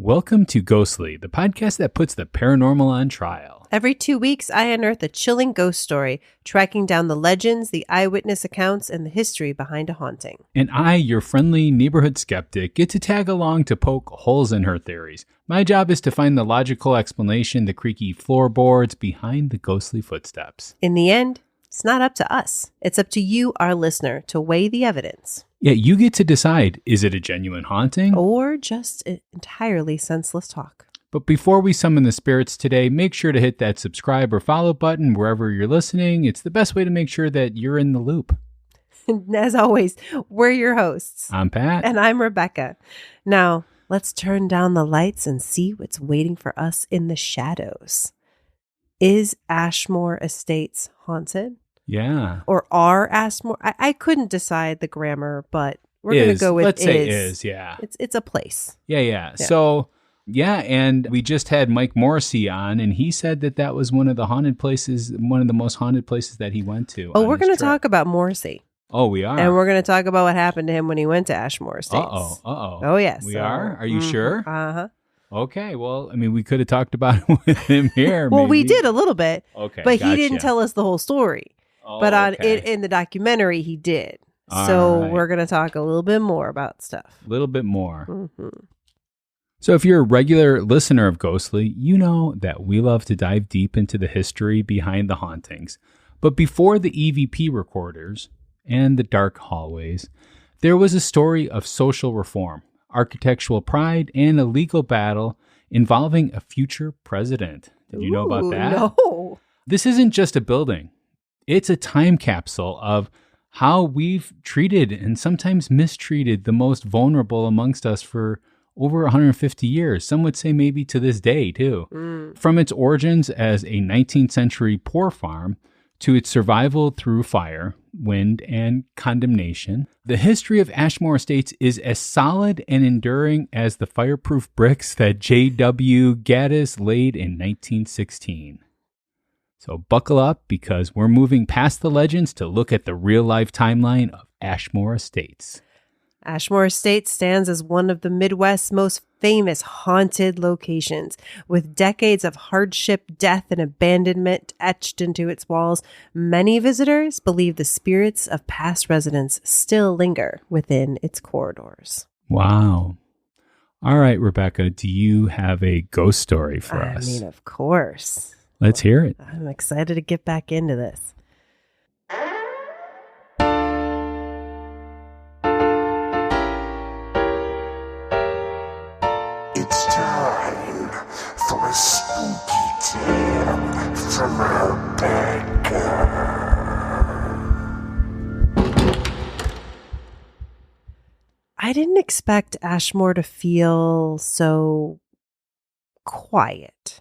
Welcome to Ghostly, the podcast that puts the paranormal on trial. Every 2 weeks, I unearth a chilling ghost story, tracking down the legends, the eyewitness accounts, and the history behind a haunting. And I, your friendly neighborhood skeptic, get to tag along to poke holes in her theories. My job is to find the logical explanation, the creaky floorboards behind the ghostly footsteps. In the end, it's not up to us. It's up to you, our listener, to weigh the evidence. Yeah, you get to decide, is it a genuine haunting? Or just entirely senseless talk. But before we summon the spirits today, make sure to hit that subscribe or follow button wherever you're listening. It's the best way to make sure that you're in the loop. As always, we're your hosts. I'm Pat. And I'm Rebecca. Now, let's turn down the lights and see what's waiting for us in the shadows. Is Ashmore Estates haunted? Yeah. Or are Ashmore? I couldn't decide the grammar, but we're going to go with Let's say is, yeah. It's a place. Yeah. So, yeah, and we just had Mike Morrissey on, and he said that was one of the haunted places, one of the most haunted places that he went to. Oh, we're going to talk about Morrissey. Oh, we are? And we're going to talk about what happened to him when he went to Ashmore Estates. Uh-oh. Oh, yes. We are? Are you sure? Uh-huh. Okay, well, I mean, we could have talked about it with him here. Well, maybe. We did a little bit. Okay, but gotcha. he didn't tell us the whole story. Oh, but okay. in the documentary, he did. All so right. we're going to talk a little bit more about stuff. A little bit more. Mm-hmm. So if you're a regular listener of Ghostly, you know that we love to dive deep into the history behind the hauntings. But before the EVP recorders and the dark hallways, there was a story of social reform, architectural pride, and a legal battle involving a future president. Did you know about that? No. This isn't just a building. It's a time capsule of how we've treated and sometimes mistreated the most vulnerable amongst us for over 150 years. Some would say maybe to this day, too. From its origins as a 19th century poor farm to its survival through fire, wind, and condemnation, the history of Ashmore Estates is as solid and enduring as the fireproof bricks that J.W. Gaddis laid in 1916. So buckle up because we're moving past the legends to look at the real-life timeline of Ashmore Estates. Ashmore Estates stands as one of the Midwest's most famous haunted locations. With decades of hardship, death, and abandonment etched into its walls, many visitors believe the spirits of past residents still linger within its corridors. Wow. All right, Rebecca, do you have a ghost story for us? I mean, of course. Let's hear it. I'm excited to get back into this. It's time for a spooky tale from Rebecca. I didn't expect Ashmore to feel so quiet.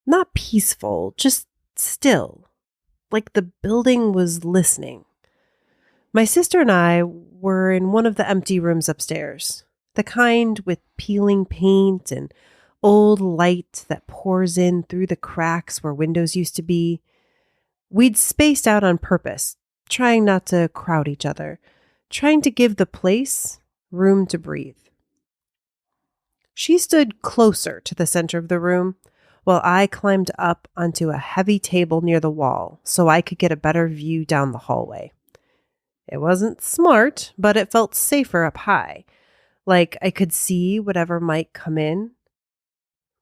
Not peaceful, just still. Like the building was listening. My sister and I were in one of the empty rooms upstairs. The kind with peeling paint and old light that pours in through the cracks where windows used to be. We'd spaced out on purpose, trying not to crowd each other, trying to give the place room to breathe. She stood closer to the center of the room, while I climbed up onto a heavy table near the wall so I could get a better view down the hallway. It wasn't smart, but it felt safer up high, like I could see whatever might come in.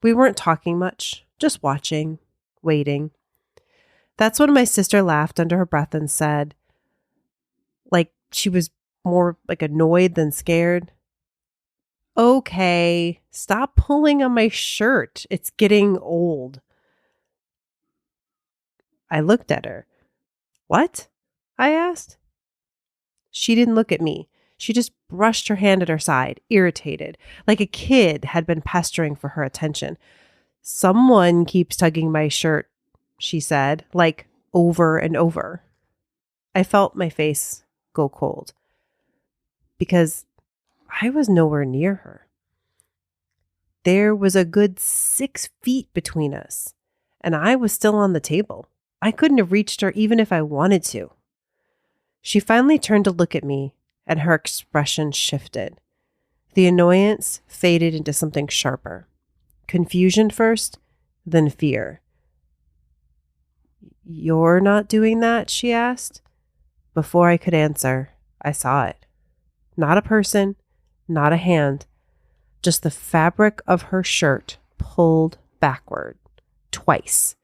We weren't talking much, just watching, waiting. That's when my sister laughed under her breath and said, like she was more like annoyed than scared, "Okay, stop pulling on my shirt. It's getting old." I looked at her. "What?" I asked. She didn't look at me. She just brushed her hand at her side, irritated, like a kid had been pestering for her attention. "Someone keeps tugging my shirt," she said, like over and over. I felt my face go cold because I was nowhere near her. There was a good 6 feet between us, and I was still on the table. I couldn't have reached her even if I wanted to. She finally turned to look at me, and her expression shifted. The annoyance faded into something sharper. Confusion first, then fear. "You're not doing that?" she asked. Before I could answer, I saw it. Not a person, not a hand, just the fabric of her shirt pulled backward, twice,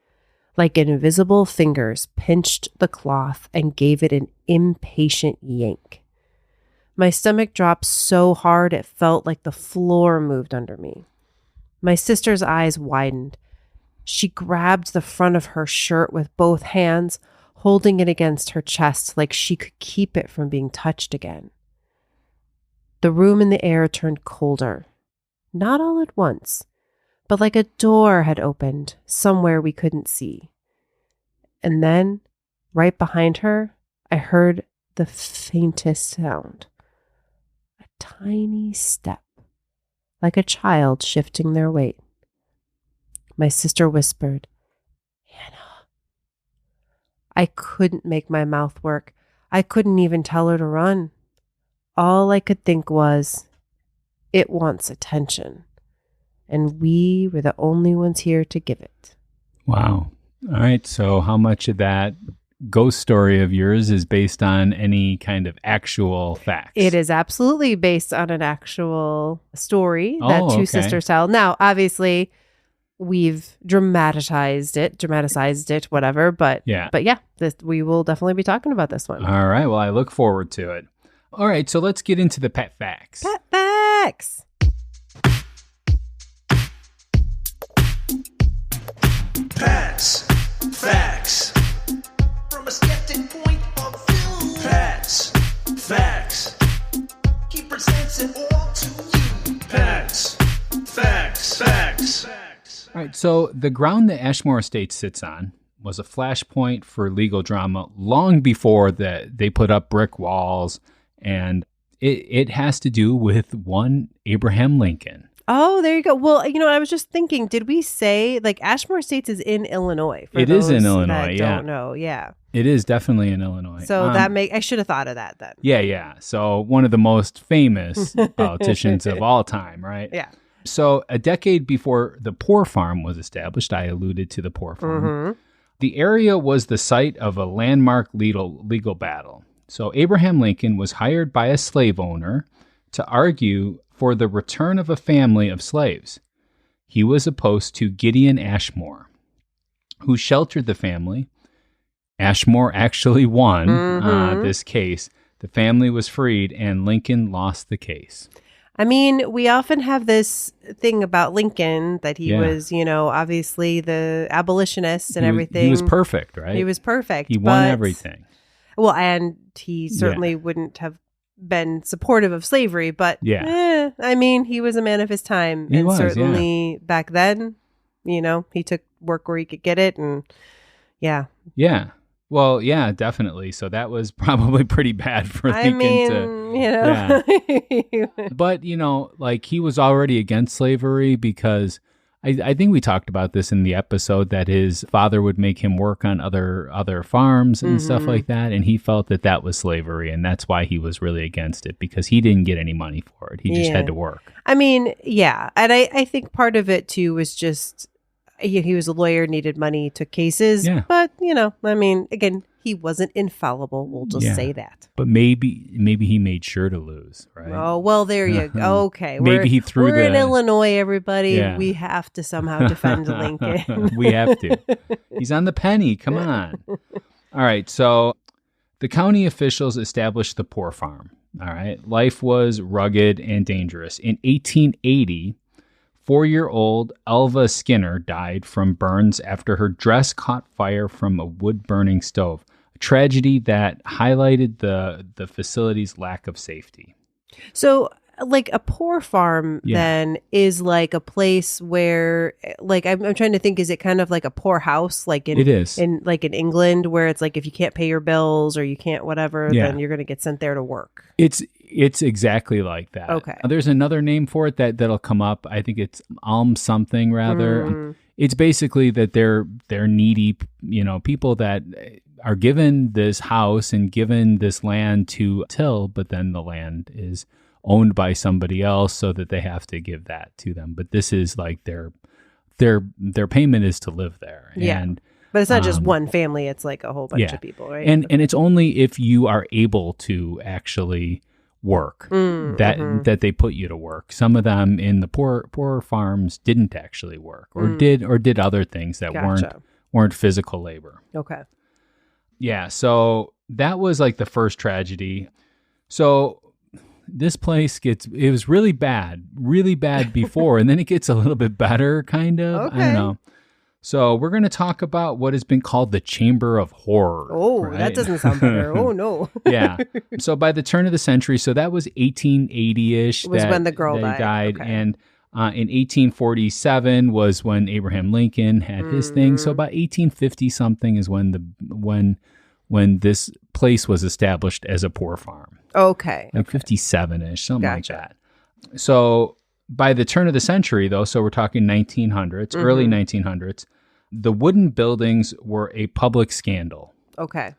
like invisible fingers pinched the cloth and gave it an impatient yank. My stomach dropped so hard it felt like the floor moved under me. My sister's eyes widened. She grabbed the front of her shirt with both hands, holding it against her chest like she could keep it from being touched again. The room and the air turned colder. Not all at once, but like a door had opened somewhere we couldn't see. And then, right behind her, I heard the faintest sound. A tiny step, like a child shifting their weight. My sister whispered, "Hannah." I couldn't make my mouth work. I couldn't even tell her to run. All I could think was, it wants attention. And we were the only ones here to give it. Wow. All right. So how much of that ghost story of yours is based on any kind of actual facts? It is absolutely based on an actual story that two sisters tell. Now, obviously, we've dramatized it, whatever. But yeah, we will definitely be talking about this one. All right. Well, I look forward to it. All right. So let's get into the pet facts. Pet facts. Pets, facts. From a skeptic point of view. Pets, facts. He presents it all to you. Pets, facts, facts. All right. So the ground that Ashmore Estates sits on was a flashpoint for legal drama long before they put up brick walls. And it has to do with one Abraham Lincoln. Oh, there you go. Well, I was just thinking, did we say, like, Ashmore Estates is in Illinois? It is in Illinois, yeah. Don't know, yeah. It is definitely in Illinois. So I should have thought of that then. Yeah. So one of the most famous politicians of all time, right? Yeah. So a decade before the Poor Farm was established, I alluded to the Poor Farm. Mm-hmm. The area was the site of a landmark legal battle. So Abraham Lincoln was hired by a slave owner to argue for the return of a family of slaves. He was opposed to Gideon Ashmore, who sheltered the family. Ashmore actually won this case. The family was freed, and Lincoln lost the case. I mean, we often have this thing about Lincoln that he was, obviously the abolitionist and everything. He was perfect, right? He was perfect. He won everything. Well, and he certainly wouldn't have been supportive of slavery, but I mean, he was a man of his time. He was, certainly back then, he took work where he could get it. And yeah. Well, yeah, definitely. So that was probably pretty bad for Lincoln But, like he was already against slavery because I think we talked about this in the episode that his father would make him work on other farms and stuff like that. And he felt that was slavery. And that's why he was really against it, because he didn't get any money for it. He just had to work. I mean, yeah. And I think part of it, too, was just he was a lawyer, needed money, took cases. Yeah. But, I mean, again, he wasn't infallible. We'll just say that. But maybe he made sure to lose, right? Oh, well, there you go. Okay. Maybe he threw We're in Illinois, everybody. Yeah. We have to somehow defend Lincoln. We have to. He's on the penny. Come on. All right. So the county officials established the Poor Farm. All right. Life was rugged and dangerous. In 1880, 4-year-old Elva Skinner died from burns after her dress caught fire from a wood-burning stove. A tragedy that highlighted the facility's lack of safety. So, like, a poor farm then is like a place where, like, I'm trying to think, is it kind of like a poor house? Like it is. In England, where it's like if you can't pay your bills or you can't whatever, then you're going to get sent there to work. It's exactly like that. Okay. There's another name for it that'll come up. I think it's alms something rather. It's basically that they're needy, people that are given this house and given this land to till, but then the land is owned by somebody else so that they have to give that to them. But this is like their payment is to live there. Yeah. And But it's not just one family, it's like a whole bunch of people, right? And it's only if you are able to actually work that they put you to work. Some of them in the poor farms didn't actually work or did other things that weren't physical labor. Okay. Yeah, so that was like the first tragedy. So this place it was really bad before, and then it gets a little bit better, kind of. Okay. I don't know. So we're going to talk about what has been called the Chamber of Horror. Oh, right? that doesn't sound better. Oh, no. Yeah. So by the turn of the century, so that was 1880-ish. Was when the girl died. Okay. And in 1847 was when Abraham Lincoln had his thing. So about 1850-something is when this place was established as a poor farm. Okay. Like 57-ish, something like that. So by the turn of the century, though, so we're talking 1900s, early 1900s, the wooden buildings were a public scandal. Okay.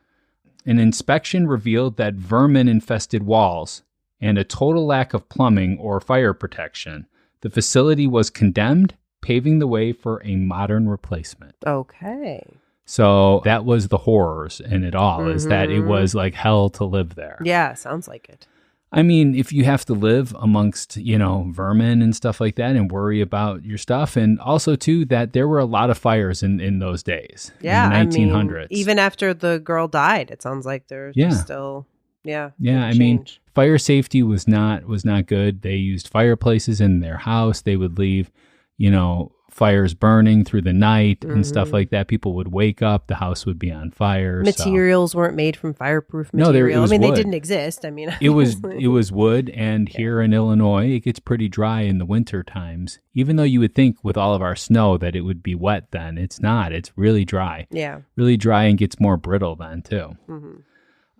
An inspection revealed that vermin-infested walls and a total lack of plumbing or fire protection. The facility was condemned, paving the way for a modern replacement. Okay. So that was the horrors in it all, is that it was like hell to live there. Yeah, sounds like it. I mean, if you have to live amongst, vermin and stuff like that and worry about your stuff. And also, too, that there were a lot of fires in those days. Yeah. In the 1900s. Even after the girl died, it sounds like there's still, Yeah. I mean, fire safety was not good. They used fireplaces in their house. They would leave, fires burning through the night and stuff like that. People would wake up, the house would be on fire. Materials weren't made from fireproof material. No, they wood. didn't exist. I mean, it was wood, and here in Illinois, it gets pretty dry in the winter times. Even though you would think with all of our snow that it would be wet then, it's not. It's really dry. Yeah. Really dry and gets more brittle then too.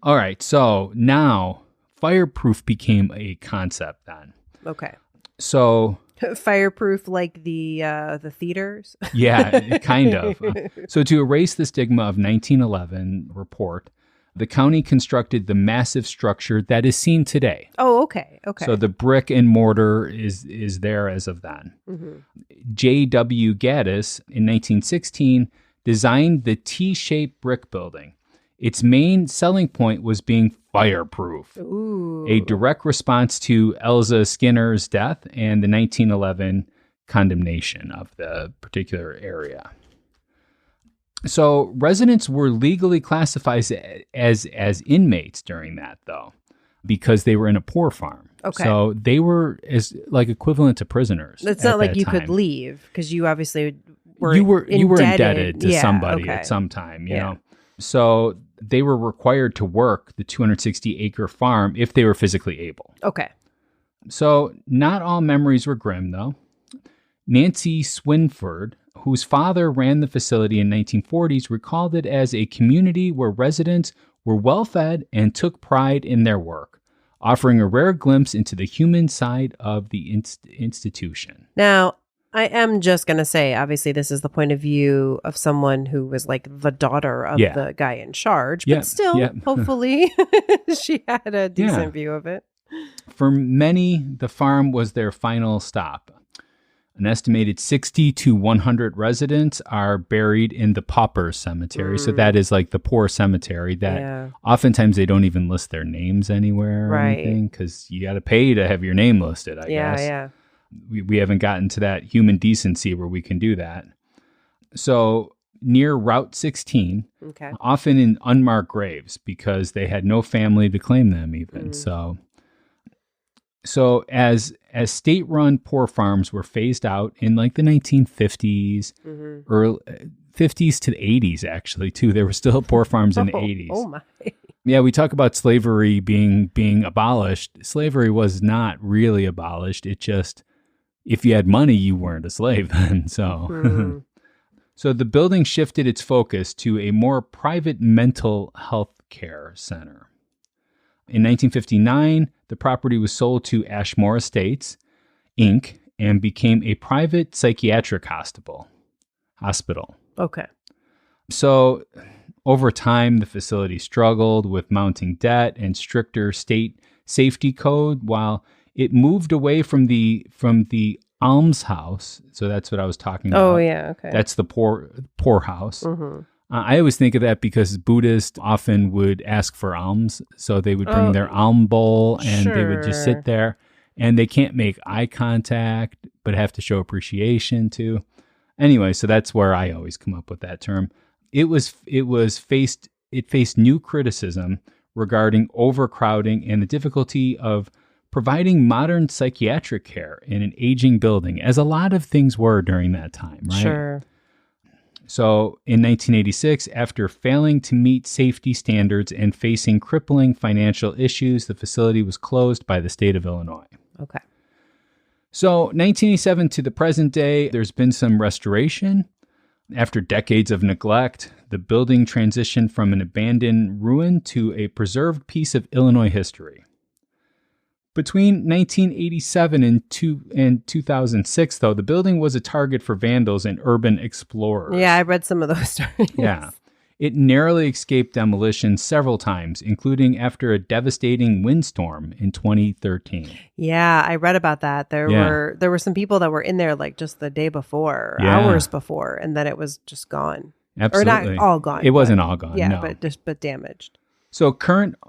All right, so now fireproof became a concept then. Okay. So fireproof like the theaters? Yeah, kind of. So to erase the stigma of 1911 report, the county constructed the massive structure that is seen today. Oh, okay. So the brick and mortar is there as of then. J.W. Gaddis, in 1916, designed the T-shaped brick building. Its main selling point was being fireproof. Ooh. A direct response to Elsa Skinner's death and the 1911 condemnation of the particular area. So residents were legally classified as inmates during that, though, because they were in a poor farm. Okay. So they were as like equivalent to prisoners. It's not like you could leave because you obviously were indebted to somebody at some time, you know. So they were required to work the 260-acre farm if they were physically able. Okay. So not all memories were grim, though. Nancy Swinford, whose father ran the facility in 1940s, recalled it as a community where residents were well-fed and took pride in their work, offering a rare glimpse into the human side of the institution. Now, I am just going to say, obviously, this is the point of view of someone who was like the daughter of the guy in charge, but still, hopefully, she had a decent view of it. For many, the farm was their final stop. An estimated 60 to 100 residents are buried in the Paupers Cemetery. So that is like the poor cemetery that oftentimes they don't even list their names anywhere or anything because you got to pay to have your name listed, I guess. Yeah. We haven't gotten to that human decency where we can do that. So near Route 16, often in unmarked graves because they had no family to claim them even. So as state-run poor farms were phased out in like the 1950s, early 50s to the 80s actually too. There were still poor farms in the 80s. Oh my. Yeah, we talk about slavery being abolished. Slavery was not really abolished. It just, if you had money, you weren't a slave then. So, so the building shifted its focus to a more private mental health care center. In 1959, the property was sold to Ashmore Estates, Inc., and became a private psychiatric hospital. Okay. So over time, the facility struggled with mounting debt and stricter state safety code while It moved away from the almshouse. So that's what I was talking about. Oh, yeah. Okay. That's the poor house. Mm-hmm. I always think of that because Buddhists often would ask for alms. So they would bring their alm bowl and they would just Sure. sit there, and they can't make eye contact, but have to show appreciation too. Anyway, so that's where I always come up with that term. It faced new criticism regarding overcrowding and the difficulty of providing modern psychiatric care in an aging building, as a lot of things were during that time, right? Sure. So in 1986, after failing to meet safety standards and facing crippling financial issues, the facility was closed by the state of Illinois. Okay. So 1987 to the present day, there's been some restoration. After decades of neglect, the building transitioned from an abandoned ruin to a preserved piece of Illinois history. Between 1987 and 2006, though, the building was a target for vandals and urban explorers. Yeah, I read some of those stories. Yeah. It narrowly escaped demolition several times, including after a devastating windstorm in 2013. Yeah, I read about that. There were some people that were in there like just the day before, hours before, and then it was just gone. Absolutely. Or not all gone. It wasn't all gone, Yeah, no. but damaged. So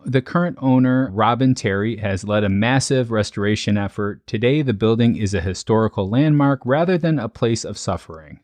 the current owner, Robin Terry, has led a massive restoration effort. Today, the building is a historical landmark rather than a place of suffering.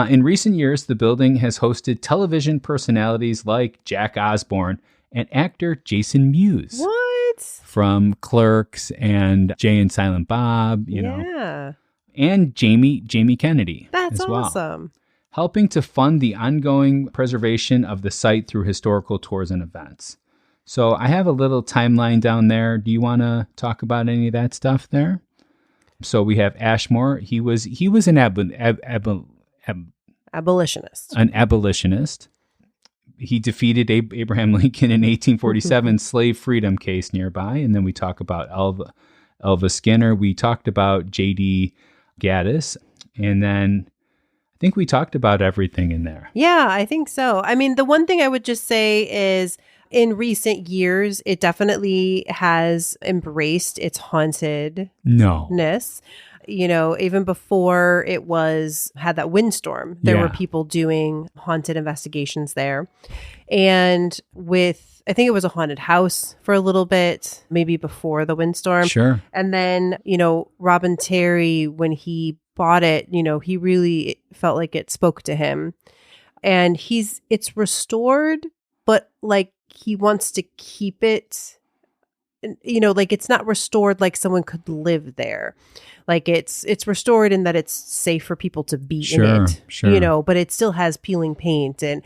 In recent years, the building has hosted television personalities like Jack Osborne and actor Jason Mewes. What? From Clerks and Jay and Silent Bob, you know. And Jamie Kennedy. That's as well, awesome. helping to fund the ongoing preservation of the site through historical tours and events. So I have a little timeline down there. Do you want to talk about any of that stuff there? So we have Ashmore. He was an Abolitionist. An abolitionist. He defeated Abraham Lincoln in 1847 slave freedom case nearby. And then we talk about Elva Skinner. We talked about J.D. Gaddis. And then I think we talked about everything in there. Yeah, I think so. I mean, the one thing I would just say is in recent years, it definitely has embraced its hauntedness. No. You know, even before it had that windstorm, there were people doing haunted investigations there. And I think it was a haunted house for a little bit, maybe before the windstorm. Sure. And then, Robin Terry, when he bought it, he really felt like it spoke to him. And it's restored, but like he wants to keep it, like it's not restored like someone could live there. Like it's restored in that it's safe for people to be in it, but it still has peeling paint and,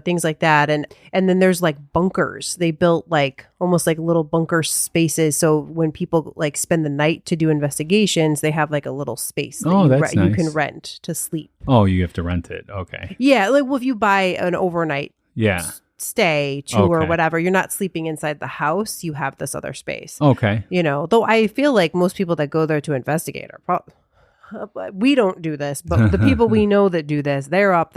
things like that. And then there's like bunkers. They built like almost like little bunker spaces. So when people like spend the night to do investigations, they have like a little space that you can rent to sleep. Oh, you have to rent it. Okay. Yeah. Like, well, if you buy an overnight stay or whatever, you're not sleeping inside the house, you have this other space. Okay. Though I feel like most people that go there to investigate are we don't do this, but the people we know that do this, they're up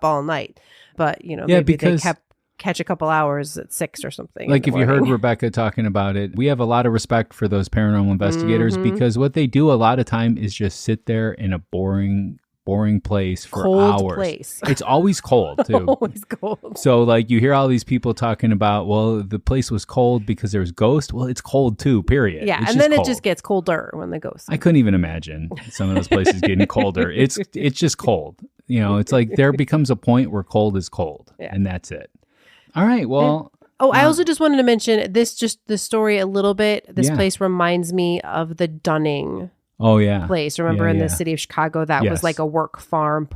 all night. But maybe because they catch a couple hours at 6 or something. Like if you heard Rebecca talking about it, we have a lot of respect for those paranormal investigators because what they do a lot of time is just sit there in a boring place for hours. Place. It's always cold too. Always cold. So like you hear all these people talking about, well, the place was cold because there was ghosts. Well, it's cold too, period. Yeah. It's and then cold. it just gets colder when the ghosts. I couldn't even imagine some of those places getting colder. It's just cold. It's like there becomes a point where cold is cold and that's it. All right. Well, I also just wanted to mention the story a little bit. This place reminds me of the Dunning place. Remember in the city of Chicago, that was like a poor farm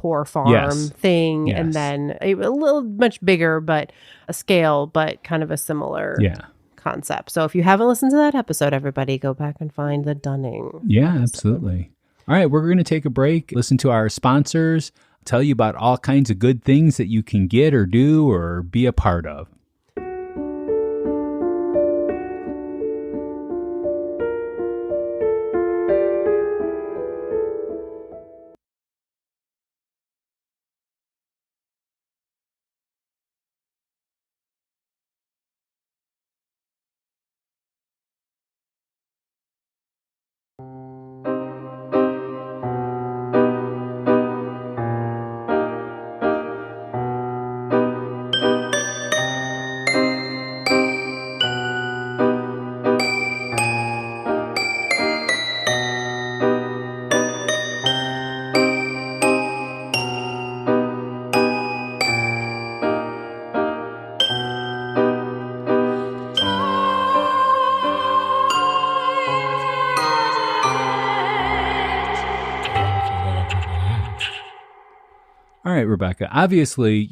thing. Yes. And then a little much bigger, but a scale, but kind of a similar concept. So if you haven't listened to that episode, everybody go back and find the Dunning. Yeah, episode. absolutely. All right. We're going to take a break, listen to our sponsors, tell you about all kinds of good things that you can get or do or be a part of. right, Rebecca. Obviously,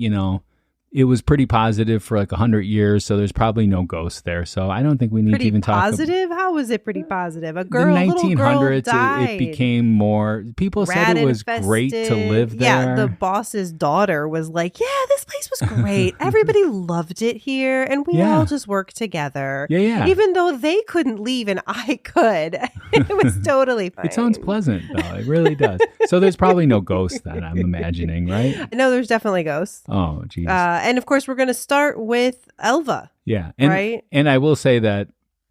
it was pretty positive for like 100 years, so there's probably no ghosts there. So I don't think we need to even talk. Positive? How was it pretty positive? The 1900s, it became more. People said it was great to live there. Yeah, the boss's daughter was like, "Yeah, this place was great. Everybody loved it here, and we all just worked together. Yeah. Even though they couldn't leave and I could, it was totally fine. It sounds pleasant, though. It really does. So there's probably no ghosts then. I'm imagining, right? No, there's definitely ghosts. Oh, geez. And of course, we're going to start with Elva. Yeah. Right? And I will say that,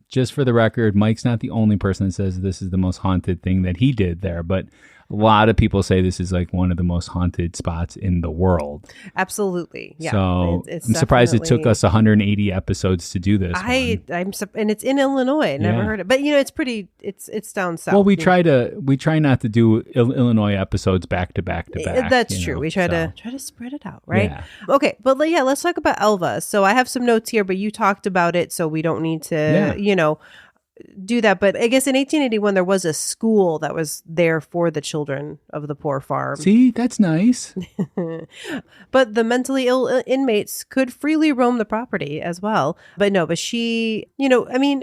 just for the record, Mike's not the only person that says this is the most haunted thing that he did there, but a lot of people say this is like one of the most haunted spots in the world. Absolutely. Yeah. So I'm surprised it took us 180 episodes to do this. And it's in Illinois. Never heard it. But it's down south. Well, we try not to do Illinois episodes back to back to back. That's true. We try to spread it out, right? Yeah. Okay, but let's talk about Elva. So I have some notes here, but you talked about it, so we don't need to do that. But I guess in 1881 there was a school that was there for the children of the poor farm. See, that's nice. But the mentally ill inmates could freely roam the property as well. But she,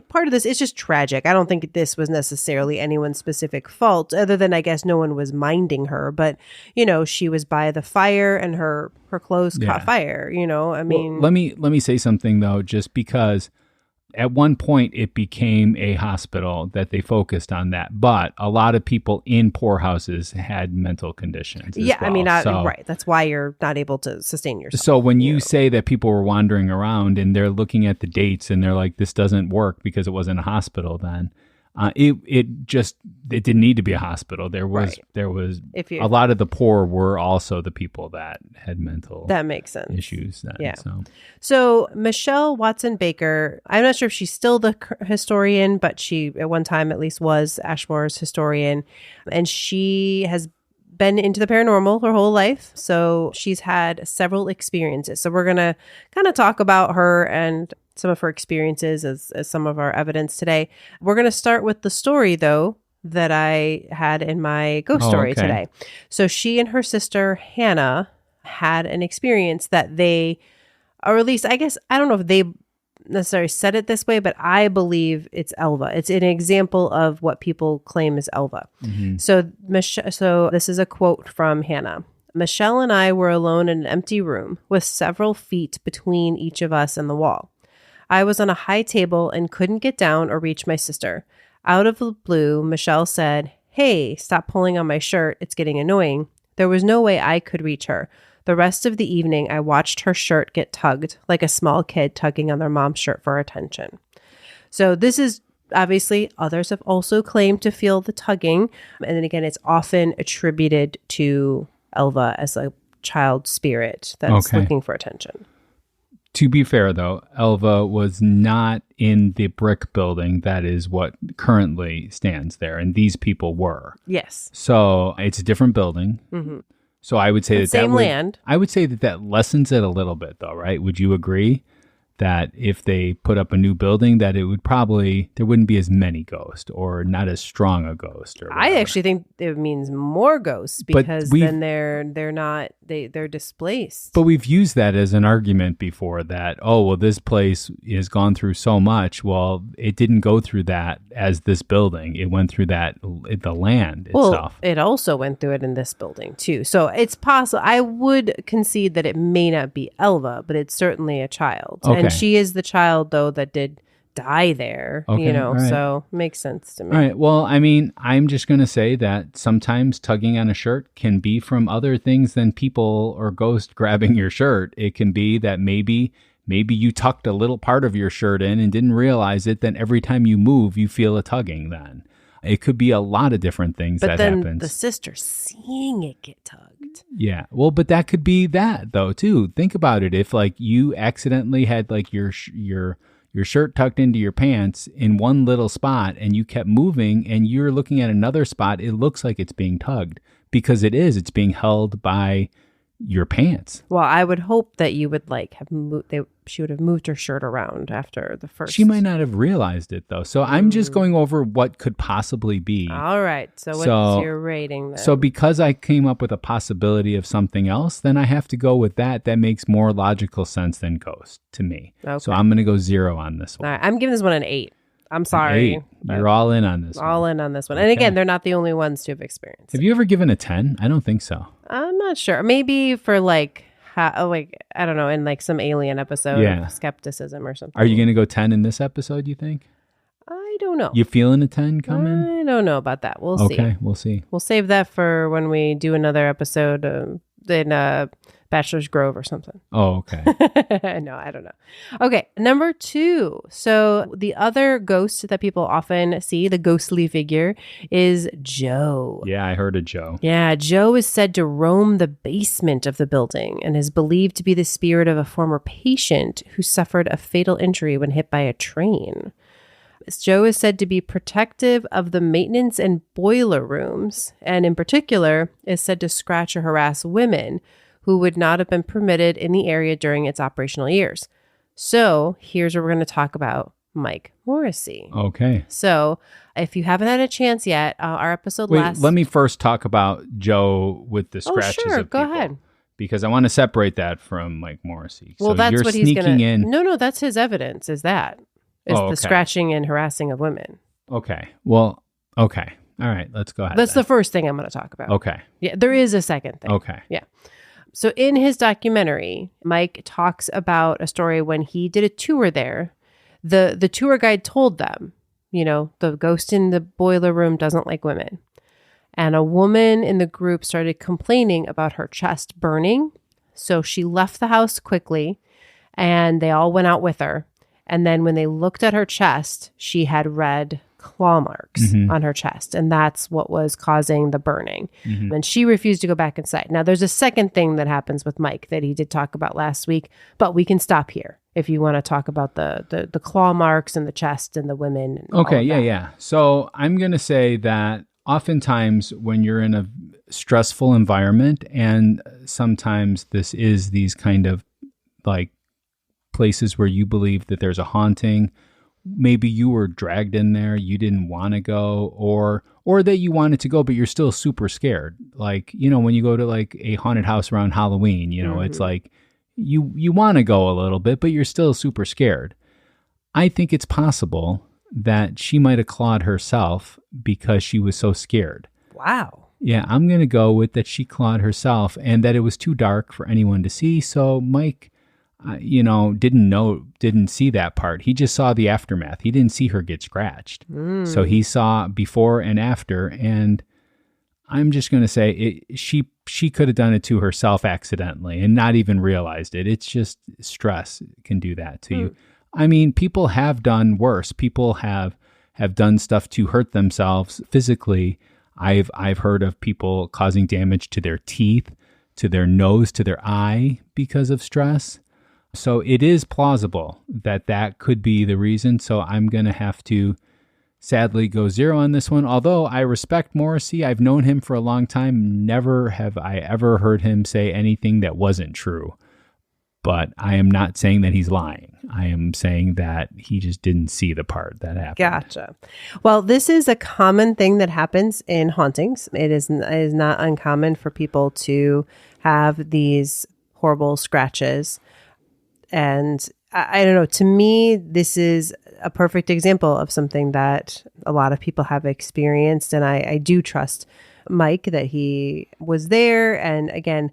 part of this is just tragic. I don't think this was necessarily anyone's specific fault, other than I guess no one was minding her. But she was by the fire and her clothes caught fire. Well, let me say something though, just because. At one point, it became a hospital that they focused on that. But a lot of people in poorhouses had mental conditions. Right. That's why you're not able to sustain yourself. So when you say that people were wandering around and they're looking at the dates and they're like, this doesn't work because it wasn't a hospital then. It didn't need to be a hospital. There was a lot of the poor were also the people that had mental issues then. Yeah. So Michelle Watson Baker, I'm not sure if she's still the historian, but she at one time at least was Ashmore's historian, and she has been into the paranormal her whole life. So she's had several experiences. So we're going to kind of talk about her and some of her experiences as some of our evidence today. We're going to start with the story, though, that I had in my ghost story today. So she and her sister, Hannah, had an experience that they, or at least, I guess, I don't know if they necessarily said it this way, but I believe it's Elva. It's an example of what people claim is Elva. Mm-hmm. So this is a quote from Hannah. Michelle and I were alone in an empty room with several feet between each of us and the wall. I was on a high table and couldn't get down or reach my sister. Out of the blue, Michelle said, "Hey, stop pulling on my shirt. It's getting annoying." There was no way I could reach her. The rest of the evening, I watched her shirt get tugged, like a small kid tugging on their mom's shirt for attention. So this is obviously, others have also claimed to feel the tugging. And then again, it's often attributed to Elva as a child spirit that's looking for attention. To be fair, though, Elva was not in the brick building that is what currently stands there, and these people were. Yes. So it's a different building. Mm-hmm. So I would say same land. I would say that lessens it a little bit, though, right? Would you agree that if they put up a new building, that it would probably, there wouldn't be as many ghosts or not as strong a ghost? Or I actually think it means more ghosts because then they're displaced. But we've used that as an argument before that, this place has gone through so much. Well, it didn't go through that as this building. It went through the land itself. It also went through it in this building too. So it's possible. I would concede that it may not be Elva, but it's certainly a child. Okay. And she is the child, though, that did die there, right. So makes sense to me. All right. Well, I mean, I'm just going to say that sometimes tugging on a shirt can be from other things than people or ghosts grabbing your shirt. It can be that maybe you tucked a little part of your shirt in and didn't realize it. Then every time you move, you feel a tugging then. It could be a lot of different things that happens. But then the sister seeing it get tugged. Yeah. Well, but that could be that though too. Think about it. If like you accidentally had like your shirt tucked into your pants in one little spot and you kept moving and you're looking at another spot, it looks like it's being tugged because it's being held by your pants. Well, I would hope that you would like have moved. She would have moved her shirt around after the first. She might not have realized it though. So I'm just going over what could possibly be. All right. So what's your rating then? So because I came up with a possibility of something else, then I have to go with that. That makes more logical sense than ghost to me. Okay. So I'm going to go 0 on this one. All right. I'm giving this one an 8. I'm sorry. 8. You're all in on this one. All in on this one. And again, they're not the only ones to have experienced. Have you ever given a 10? I don't think so. I'm not sure. Maybe for like I don't know, in like some alien episode of skepticism or something. Are you going to go 10 in this episode, you think? I don't know. You feeling a 10 coming? I don't know about that. We'll see. Okay, we'll see. We'll save that for when we do another episode in Bachelor's Grove or something. Oh, okay. No, I don't know. Okay, number 2. So the other ghost that people often see, the ghostly figure, is Joe. Yeah, I heard of Joe. Yeah, Joe is said to roam the basement of the building and is believed to be the spirit of a former patient who suffered a fatal injury when hit by a train. Joe is said to be protective of the maintenance and boiler rooms, and in particular is said to scratch or harass women who would not have been permitted in the area during its operational years. So here's where we're going to talk about Mike Morrissey. Okay. So if you haven't had a chance yet, our episode last... Let me first talk about Joe with the scratches of people. Go ahead. Because I want to separate that from Mike Morrissey. Well, so that's you're what he's going to... No, that's his evidence, is the scratching and harassing of women. Okay. Well, okay. All right. Let's go ahead. That's the first thing I'm going to talk about. Okay. Yeah, there is a second thing. Okay. Yeah. So in his documentary, Mike talks about a story when he did a tour there. The tour guide told them, the ghost in the boiler room doesn't like women. And a woman in the group started complaining about her chest burning. So she left the house quickly and they all went out with her. And then when they looked at her chest, she had red claw marks on her chest. And that's what was causing the burning. And she refused to go back inside. Now, there's a second thing that happens with Mike that he did talk about last week, but we can stop here if you want to talk about the claw marks and the chest and the women. And okay, yeah. So I'm going to say that oftentimes when you're in a stressful environment, and sometimes this is these kind of like places where you believe that there's a haunting, maybe you were dragged in there, you didn't want to go, or that you wanted to go, but you're still super scared. Like, when you go to like a haunted house around Halloween, it's like you want to go a little bit, but you're still super scared. I think it's possible that she might have clawed herself because she was so scared. Wow. Yeah, I'm going to go with that she clawed herself and that it was too dark for anyone to see. So Mike, didn't see that part. He just saw the aftermath. He didn't see her get scratched. So he saw before and after. And I'm just going to say she could have done it to herself accidentally and not even realized it. It's just stress can do that to you. I mean, people have done worse. People have done stuff to hurt themselves physically. I've heard of people causing damage to their teeth, to their nose, to their eye because of stress. So it is plausible that could be the reason. So I'm going to have to sadly go 0 on this one. Although I respect Morrissey, I've known him for a long time. Never have I ever heard him say anything that wasn't true. But I am not saying that he's lying. I am saying that he just didn't see the part that happened. Gotcha. Well, this is a common thing that happens in hauntings. It is not uncommon for people to have these horrible scratches. And I don't know, to me, this is a perfect example of something that a lot of people have experienced. And I do trust Mike that he was there. And again,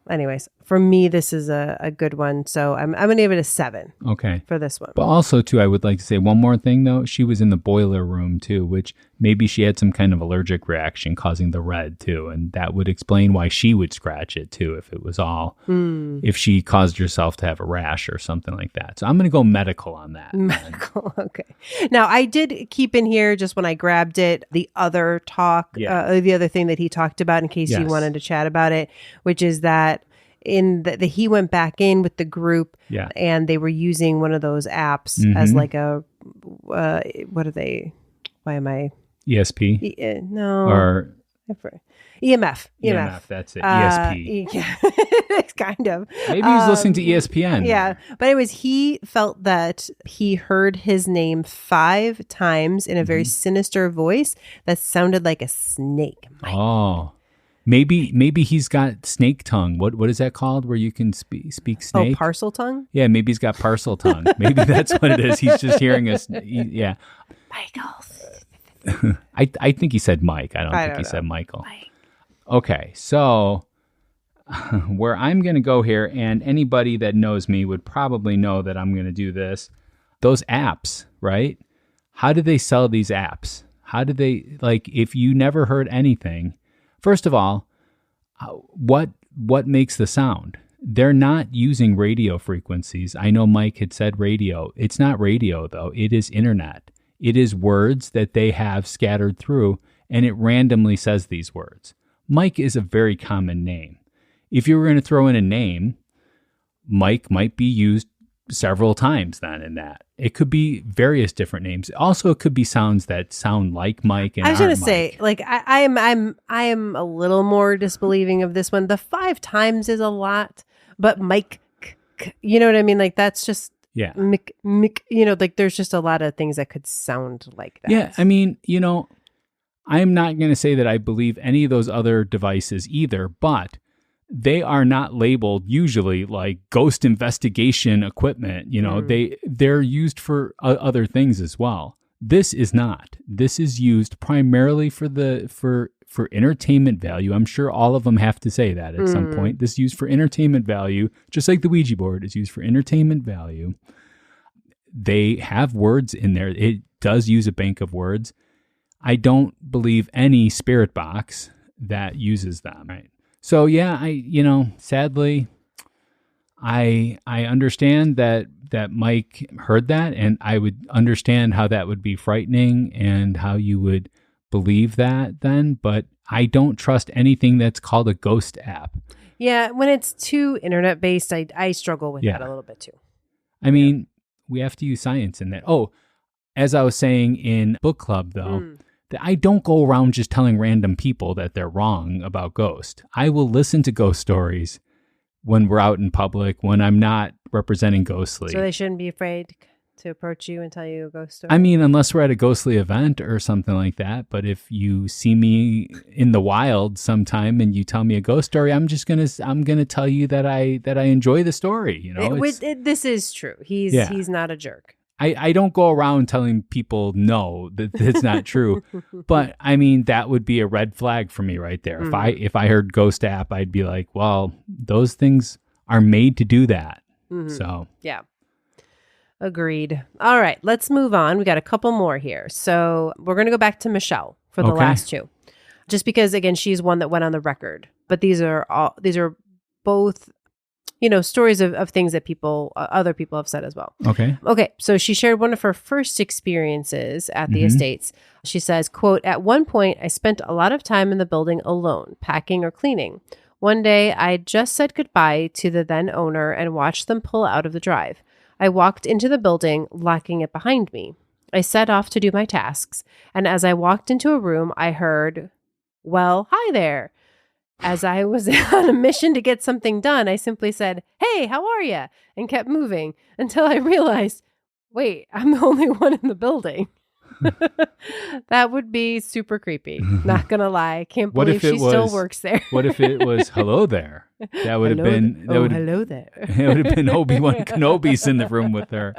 anyways, for me, this is a good one. So I'm going to give it a 7. Okay. For this one. But also, too, I would like to say one more thing, though. She was in the boiler room, too, which maybe she had some kind of allergic reaction causing the red, too. And that would explain why she would scratch it, too, if it was all, if she caused herself to have a rash or something like that. So I'm going to go medical on that. Medical, okay. Now, I did keep in here, just when I grabbed it, the other talk, the other thing that he talked about in case you wanted to chat about it, which is that he went back in with the group and they were using one of those apps as like a, what are they? Why am I? ESP? No. Or EMF. EMF, that's it. ESP. Yeah, it's kind of. Maybe he was listening to ESPN. Yeah. But anyways, he felt that he heard his name 5 times in a very sinister voice that sounded like a snake. Oh. Maybe he's got snake tongue. What is that called where you can speak snake? Oh, parcel tongue? Yeah, maybe he's got parcel tongue. Maybe that's what it is. He's just hearing us. Yeah. Michael. I think he said Mike. I don't think he said Michael. Mike. Okay, so where I'm going to go here, and anybody that knows me would probably know that I'm going to do this. Those apps, right? How do they sell these apps? How do they, like, if you never heard anything, first of all, what makes the sound? They're not using radio frequencies. I know Mike had said radio. It's not radio, though. It is internet. It is words that they have scattered through, and it randomly says these words. Mike is a very common name. If you were going to throw in a name, Mike might be used several times then in that. It could be various different names. Also, it could be sounds that sound like Mike and I was going to Mike. say, like, I am a little more disbelieving of this one. The 5 times is a lot, but Mike, you know what I mean? Like, that's just, Yeah. Mick, you know, like there's just a lot of things that could sound like that. Yeah, I mean, you know, I'm not going to say that I believe any of those other devices either, but they are not labeled usually like ghost investigation equipment. You know, they're used for other things as well. This is not. This is used primarily for entertainment value. I'm sure all of them have to say that at some point. This is used for entertainment value, just like the Ouija board is used for entertainment value. They have words in there. It does use a bank of words. I don't believe any spirit box that uses them. Right. So yeah, sadly, I understand that Mike heard that, and I would understand how that would be frightening and how you would believe that then, but I don't trust anything that's called a ghost app. Yeah, when it's too internet based, I struggle with that a little bit too. I mean, we have to use science in that. Oh, as I was saying in book club though, that I don't go around just telling random people that they're wrong about ghosts. I will listen to ghost stories when we're out in public, when I'm not representing ghostly. So they shouldn't be afraid to approach you and tell you a ghost story? I mean, unless we're at a ghostly event or something like that. But if you see me in the wild sometime and you tell me a ghost story, I'm gonna tell you that I enjoy the story. You know, this is true. He's not a jerk. I don't go around telling people no, that it's not true. But I mean, that would be a red flag for me right there. If I heard ghost app, I'd be like, well, those things are made to do that. So yeah. Agreed. All right, let's move on. We got a couple more here. So we're going to go back to Michelle for the last 2. Just because, again, she's one that went on the record. But these are both, stories of things that other people have said as well. Okay. So she shared one of her first experiences at the estates. She says, quote, "At one point, I spent a lot of time in the building alone, packing or cleaning. One day, I just said goodbye to the then owner and watched them pull out of the drive. I walked into the building, locking it behind me. I set off to do my tasks, and as I walked into a room, I heard, 'Well, hi there.' As I was on a mission to get something done, I simply said, 'Hey, how are you?' and kept moving until I realized, wait, I'm the only one in the building." That would be super creepy. Not gonna lie. Can't believe she still works there. What if it was hello there? That would have been. Hello there. It would have been Obi-Wan Kenobi's in the room with her.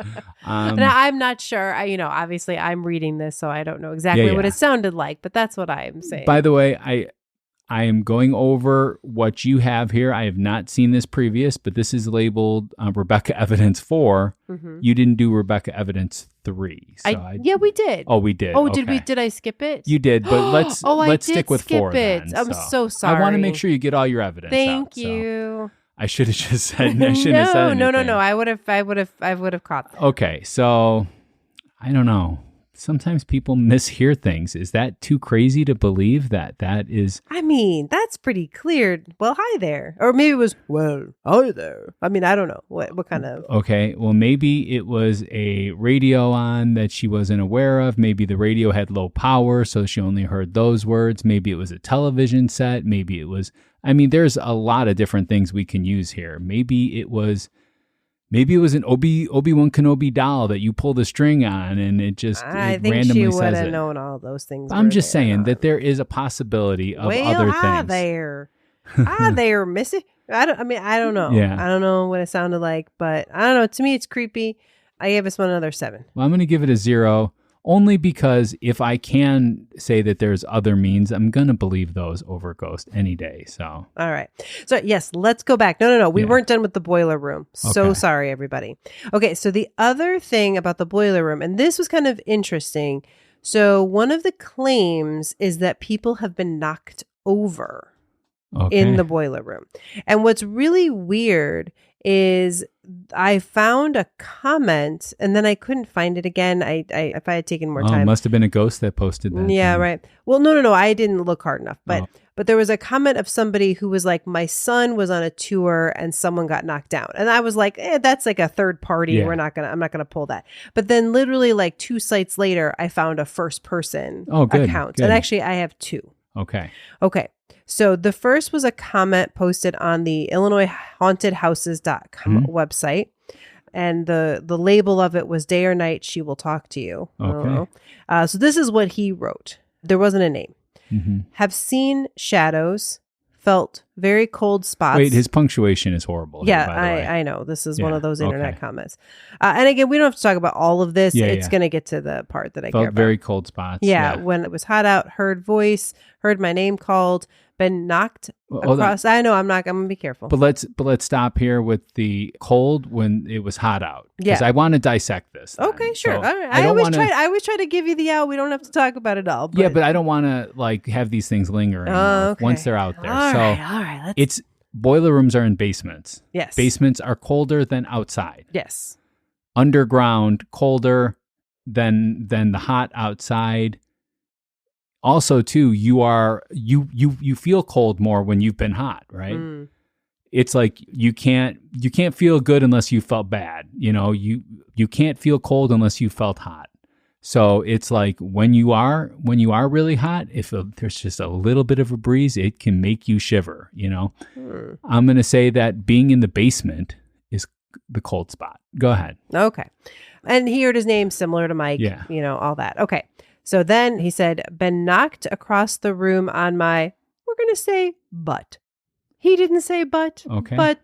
Now, I'm not sure. Obviously, I'm reading this, so I don't know exactly what it sounded like. But that's what I am saying. By the way, I am going over what you have here. I have not seen this previous, but this is labeled Rebecca Evidence 4. You didn't do Rebecca Evidence 3. So yeah, we did. Oh, we did. Oh, okay. Did we? Did I skip it? You did, but let's stick with 4 then. I'm so sorry. I want to make sure you get all your evidence. Thank you. So I should have just said. I shouldn't have said anything. No. I would have caught that. Okay, so I don't know. sometimes people mishear things. Is that too crazy to believe that that is? I mean, that's pretty clear. Well, hi there. Or maybe it was, well, hi there. I mean, I don't know. What kind of... Okay, well, maybe it was a radio on that she wasn't aware of. Maybe the radio had low power, so she only heard those words. Maybe it was a television set. Maybe it was... I mean, there's a lot of different things we can use here. Maybe it was an Obi-Wan Kenobi doll that you pull the string on and it just I it think randomly she would says have it. known all those things. I'm just there or saying not. that there is a possibility of well, other hi things. there. Hi there, missy. I don't know. Yeah. I don't know what it sounded like, but I don't know. To me, it's creepy. I gave this one another 7. Well, I'm going to give it a 0 only because if I can say that there's other means, I'm going to believe those over ghost any day. So, All right. So, yes, let's go back. No. We Yeah. weren't done with the boiler room. So Okay. sorry, everybody. Okay. So, the other thing about the boiler room, and this was kind of interesting. So, one of the claims is that people have been knocked over okay. in the boiler room. And what's really weird is I found a comment and then I couldn't find it again. I if I had taken more Oh, time. must have been a ghost that posted that. Yeah, then. right. Well, no. I didn't look hard enough, Oh. but there was a comment of somebody who was like, my son was on a tour and someone got knocked down, and I was like, that's like a third party. Yeah. I'm not gonna pull that. But then literally like 2 sites later, I found a first person account, good. and actually I have 2. Okay. Okay. So the first was a comment posted on the Illinois hauntedhouses.com website. And the label of it was day or night, she will talk to you. Okay. So this is what he wrote. There wasn't a name. Mm-hmm. Have seen shadows, felt very cold spots. Wait, his punctuation is horrible. Yeah, here, by the way. I know. This is one Yeah, of those internet okay. comments. And again, we don't have to talk about all of this. Yeah, It's yeah. going to get to the part that I care Felt about. very cold spots. Yeah, when it was hot out, heard voice, heard my name called, been knocked Well, hold on. across. I know, I'm going to be careful. But let's stop here with the cold when it was hot out. Because Yeah. I want to dissect this. then. Okay, sure. So All right. I always I always try to give you the out. We don't have to talk about it all. Yeah, but I don't want to like have these things linger anymore Okay. once they're out there. All so right. Let's, it's boiler rooms are in basements. yes. Basements are colder than outside. Yes. Underground colder than the hot outside. Also, too, you feel cold more when you've been hot, right? Mm. It's like you can't feel good unless you felt bad. You know, you can't feel cold unless you felt hot. So it's like when you are really hot, if there's just a little bit of a breeze, it can make you shiver. You know, I'm gonna say that being in the basement is the cold spot. Go ahead. Okay. And he heard his name similar to Mike. Yeah. You know, all that. Okay. So then he said, been knocked across the room on my, we're going to say butt. He didn't say butt. Okay. But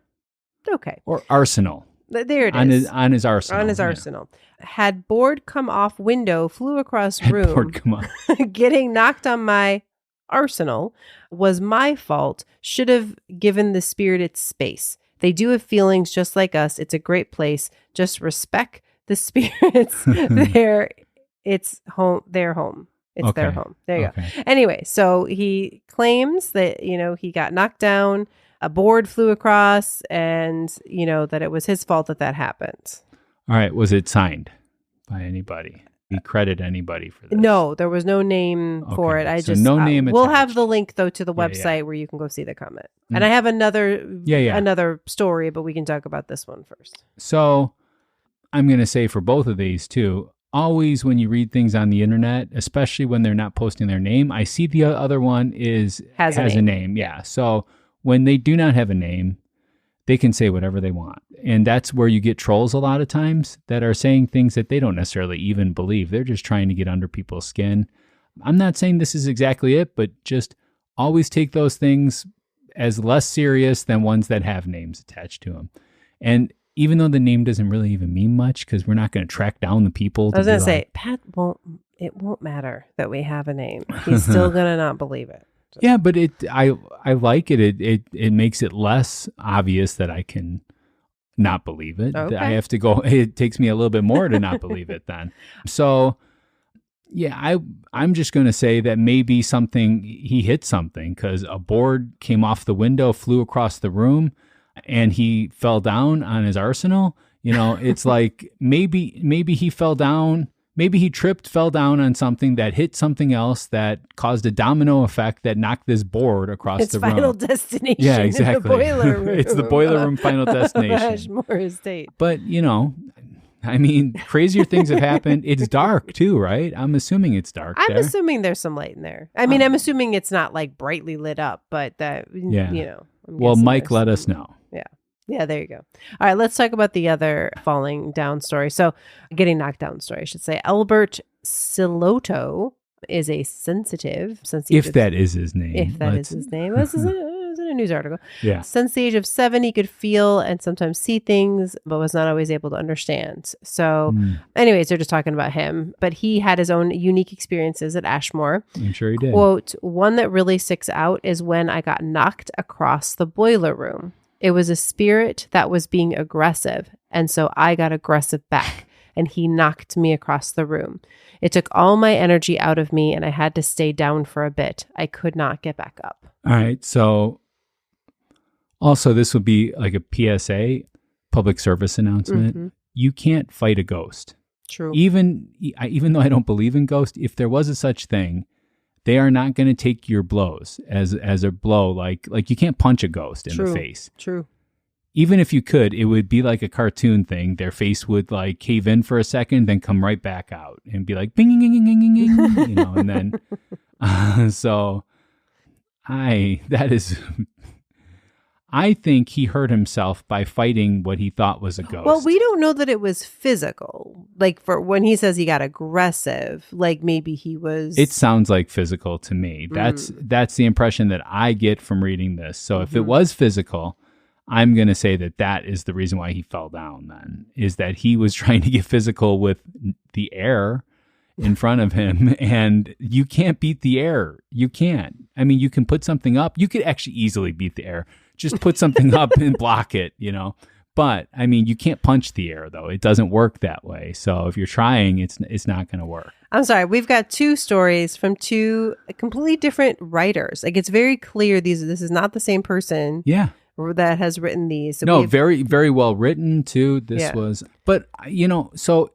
okay. Or arsenal. There it on is. on his arsenal. On his yeah. arsenal. Had board come off window, flew across Had room. board come on. Getting knocked on my arsenal was my fault. Should have given the spirit its space. They do have feelings just like us. It's a great place. Just respect the spirits. It's home. Their home. It's their Okay. home. There you Okay. go. Anyway, so he claims that, he got knocked down, a board flew across, and, that it was his fault that happened. All right. Was it signed by anybody? We credit anybody for this? No, there was no name for Okay, it. so no name We'll have attached. the link though to the Yeah, website yeah. where you can go see the comment. Mm. And I have another Yeah. another story, but we can talk about this one first. So I'm going to say for both of these too, always when you read things on the internet, especially when they're not posting their name, I see the other one has a name. Yeah. So when they do not have a name, they can say whatever they want. And that's where you get trolls a lot of times that are saying things that they don't necessarily even believe. They're just trying to get under people's skin. I'm not saying this is exactly it, but just always take those things as less serious than ones that have names attached to them. And even though the name doesn't really even mean much, because we're not going to track down the people. I was going to say, Pat it won't matter that we have a name. He's still going to not believe it. So. Yeah, but I like it. It makes it less obvious that I can not believe it. Okay. I have to go. It takes me a little bit more to not believe it then. So yeah, I'm just going to say that maybe he hit something because a board came off the window, flew across the room, and he fell down on his arsenal. It's like maybe he fell down. Maybe he tripped, fell down on something that hit something else that caused a domino effect that knocked this board across It's the room. Final Destination. Yeah, exactly. In the boiler room. It's the boiler room Final Destination. Ashmore Estate. But, I mean, crazier things have happened. It's dark too, right? I'm assuming it's dark I'm there. assuming there's some light in there. I mean, I'm assuming it's not like brightly lit up, but that, Yeah. I'm Well, guessing Mike, there's let some- us know. Yeah, there you go. All right, let's talk about the other falling down story. So, getting knocked down story, I should say. Albert Siloto is a sensitive, since he If that is his name. if that is his name. This is in a news article. Yeah. Since the age of 7, he could feel and sometimes see things, but was not always able to understand. So, anyways, they're just talking about him. But he had his own unique experiences at Ashmore. I'm sure he did. Quote, one that really sticks out is when I got knocked across the boiler room. It was a spirit that was being aggressive, and so I got aggressive back, and he knocked me across the room. It took all my energy out of me, and I had to stay down for a bit. I could not get back up. All right. So also this would be like a PSA, public service announcement. Mhm. You can't fight a ghost. True. Even though I don't believe in ghosts, if there was a such thing, they are not going to take your blows as a blow. Like you can't punch a ghost in the face. True. Even if you could, it would be like a cartoon thing. Their face would like cave in for a second, then come right back out and be like, bing, bing, bing, bing, bing, bing, and then, so I think he hurt himself by fighting what he thought was a ghost. Well, we don't know that it was physical. Like for when he says he got aggressive, like maybe he was. It sounds like physical to me. That's the impression that I get from reading this. So if it was physical, I'm going to say that is the reason why he fell down then, is that he was trying to get physical with the air in front of him, and you can't beat the air. You can't. I mean, you can put something up. You could actually easily beat the air. Just put something up and block it, But, I mean, you can't punch the air, though. It doesn't work that way. So if you're trying, it's not going to work. I'm sorry. We've got 2 stories from 2 completely different writers. Like, it's very clear this is not the same person. Yeah. That has written these. So no, very, very well written, too. This was, but, so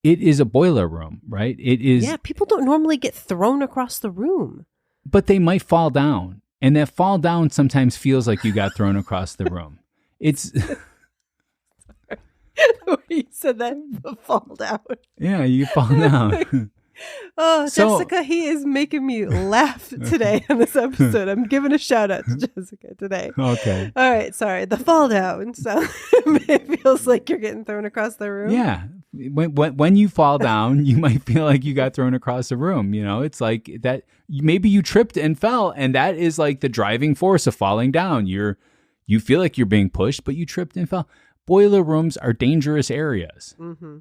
it is a boiler room, right? It is. Yeah, people don't normally get thrown across the room. But they might fall down. And that fall down sometimes feels like you got thrown across the room. It's. You said that, fall down. Yeah, you fall down. Oh, So- Jessica, he is making me laugh today on this episode. I'm giving a shout out to Jessica today. Okay. All right, sorry. The fall down. So it feels like you're getting thrown across the room. Yeah. When you fall down, you might feel like you got thrown across the room. It's like that. Maybe you tripped and fell, and that is like the driving force of falling down. You feel like you're being pushed, but you tripped and fell. Boiler rooms are dangerous areas,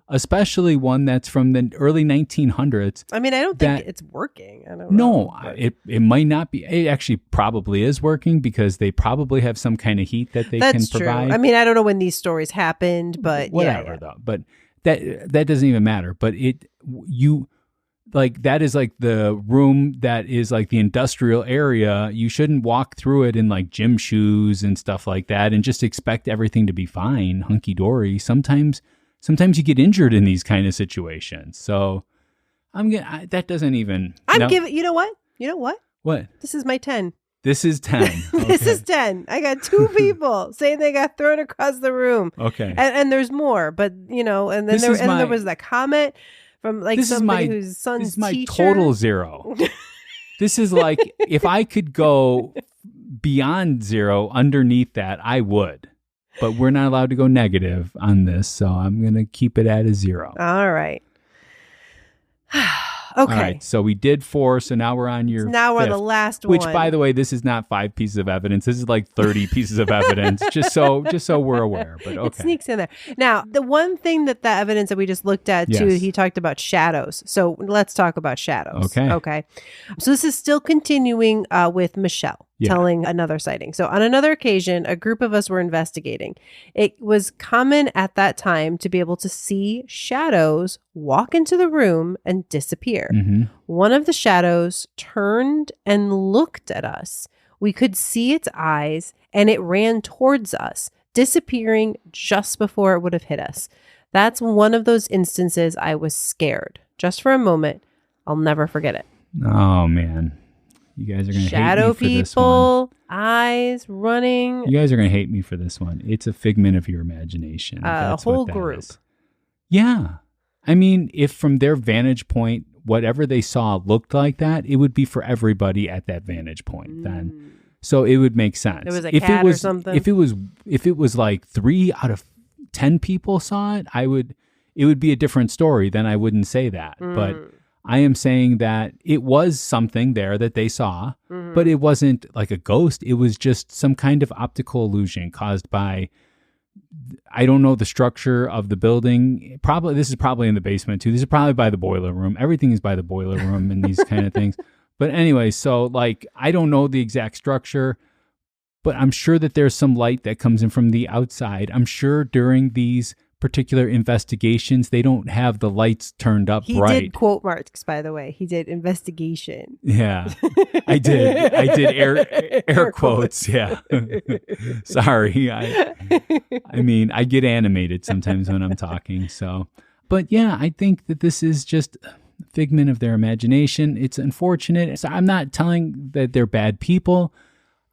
especially one that's from the early 1900s. I mean, I don't think it's working. I don't No, know. but- it might not be. It actually probably is working because they probably have some kind of heat that they That's can true. provide. I mean, I don't know when these stories happened, but whatever yeah. though. But that doesn't even matter. But that is like the room that is like the industrial area. You shouldn't walk through it in like gym shoes and stuff like that and just expect everything to be fine, hunky dory. Sometimes you get injured in these kind of situations. So that doesn't even. Giving. You know what? What? This is my 10. This is 10. This Okay. is 10. I got 2 people saying they got thrown across the room. Okay. And there's more, but and then This is there was the comment from like This is somebody my- whose son's This is my teacher. total 0. This is like, if I could go beyond 0 underneath that, I would. But we're not allowed to go negative on this, so I'm going to keep it at a 0. All right. Okay. All right, so we did 4, so now we're on your Now we're on the 5th, last which, one. by the way, this is not 5 pieces of evidence. This is like 30 pieces of evidence, just so we're aware. But It okay. sneaks in there. Now, the one thing that the evidence that we just looked at too, Yes. he talked about shadows. So let's talk about shadows. Okay. Okay. So this is still continuing with Michelle Yeah. telling another sighting. So on another occasion, a group of us were investigating. It was common at that time to be able to see shadows walk into the room and disappear. Mm-hmm. One of the shadows turned and looked at us. We could see its eyes and it ran towards us, disappearing just before it would have hit us. That's one of those instances I was scared. Just for a moment. I'll never forget it. Oh, man. You guys are going to hate Shadow me for this one. people, eyes running. You guys are going to hate me for this one. It's a figment of your imagination. A That's whole what that group. is. Yeah. I mean, if from their vantage point, whatever they saw looked like that, it would be for everybody at that vantage point then. So it would make sense. It was a cat or something? If it was like 3 out of 10 people saw it, it would be a different story. Then I wouldn't say that. But I am saying that it was something there that they saw, but it wasn't like a ghost. It was just some kind of optical illusion caused by, I don't know the structure of the building. This is probably in the basement too. This is probably by the boiler room. Everything is by the boiler room and these kind of things. But anyway, so like, I don't know the exact structure, but I'm sure that there's some light that comes in from the outside. I'm sure during these particular investigations, they don't have the lights turned up right. He did quote marks, by the way. He did investigation. Yeah, I did. I did air quotes. Yeah. Sorry. I mean, I get animated sometimes when I'm talking. So, but yeah, I think that this is just a figment of their imagination. It's unfortunate. So I'm not telling that they're bad people.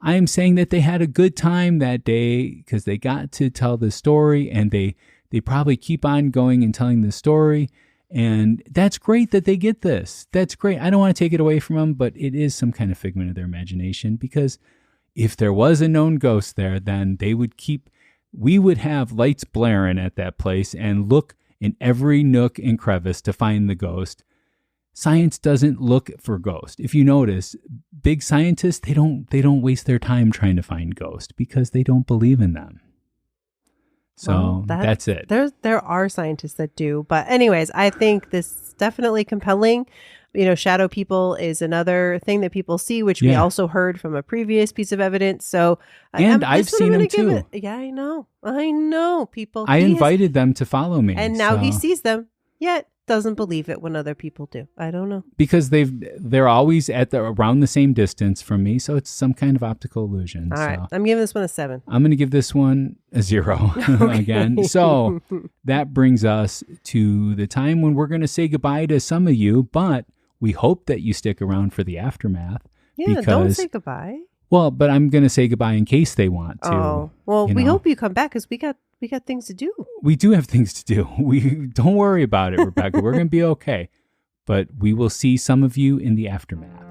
I'm saying that they had a good time that day because they got to tell the story, and they probably keep on going and telling the story. And that's great that they get this. That's great. I don't want to take it away from them, but it is some kind of figment of their imagination, because if there was a known ghost there, then we would have lights blaring at that place and look in every nook and crevice to find the ghost. Science doesn't look for ghosts. If you notice, big scientists, they don't waste their time trying to find ghosts because they don't believe in them. So that's it. There are scientists that do. But anyways, I think this is definitely compelling. You know, shadow people is another thing that people see, which we also heard from a previous piece of evidence. So, I've seen them too. Yeah, I know. People. I invited them to follow me. And now he sees them, yet doesn't believe it when other people do. I don't know. Because they're always around the same distance from me, so it's some kind of optical illusion. All right. I'm giving this one a 7. I'm going to give this one a 0 again. So that brings us to the time when we're going to say goodbye to some of you, but we hope that you stick around for the aftermath. Yeah, don't say goodbye. Well, but I'm going to say goodbye in case they want to. Oh, well, we hope you come back because we got things to do. We do have things to do. Don't worry about it, Rebecca. We're going to be okay. But we will see some of you in the aftermath.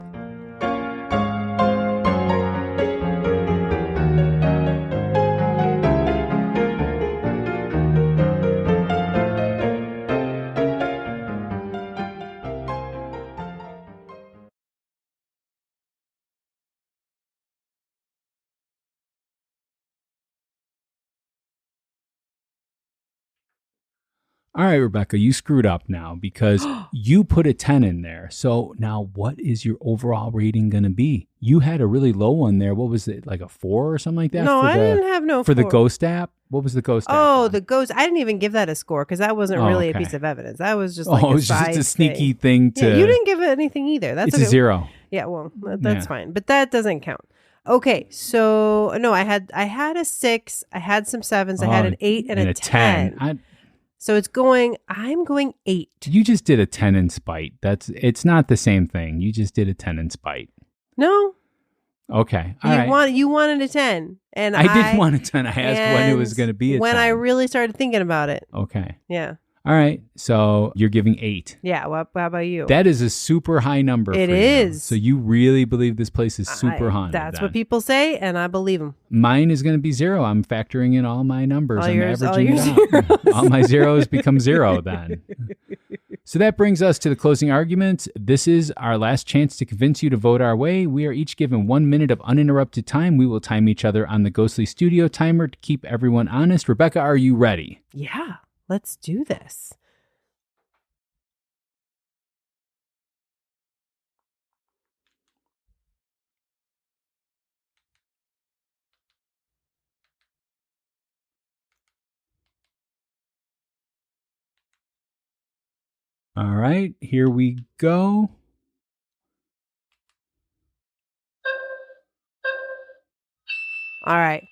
All right, Rebecca, you screwed up now because you put a 10 in there. So now what is your overall rating going to be? You had a really low one there. What was it, like a 4 or something like that? No, I didn't have no 4. For the ghost app? What was the ghost app? Oh, the ghost. I didn't even give that a score because that wasn't really a piece of evidence. That was just like it was just a sneaky thing to... Yeah, you didn't give it anything either. It's a 0. Yeah, well, that's fine. But that doesn't count. Okay, so no, I had a 6. I had some 7s. I had an 8 and a 10. So I'm going 8. You just did a 10 in spite. It's not the same thing. You just did a 10 in spite. No. Okay. You wanted a 10. And I did want a 10. I asked when it was going to be a 10. When I really started thinking about it. Okay. Yeah. All right. So you're giving 8. Yeah. Well, how about you? That is a super high number. It is. So you really believe this place is super haunted. That's what people say, and I believe them. Mine is going to be 0. I'm factoring in all my numbers. I'm averaging it out. All my zeros become 0 then. So that brings us to the closing arguments. This is our last chance to convince you to vote our way. We are each given 1 minute of uninterrupted time. We will time each other on the Ghostly Studio timer to keep everyone honest. Rebecca, are you ready? Yeah. Let's do this. All right, here we go. All right.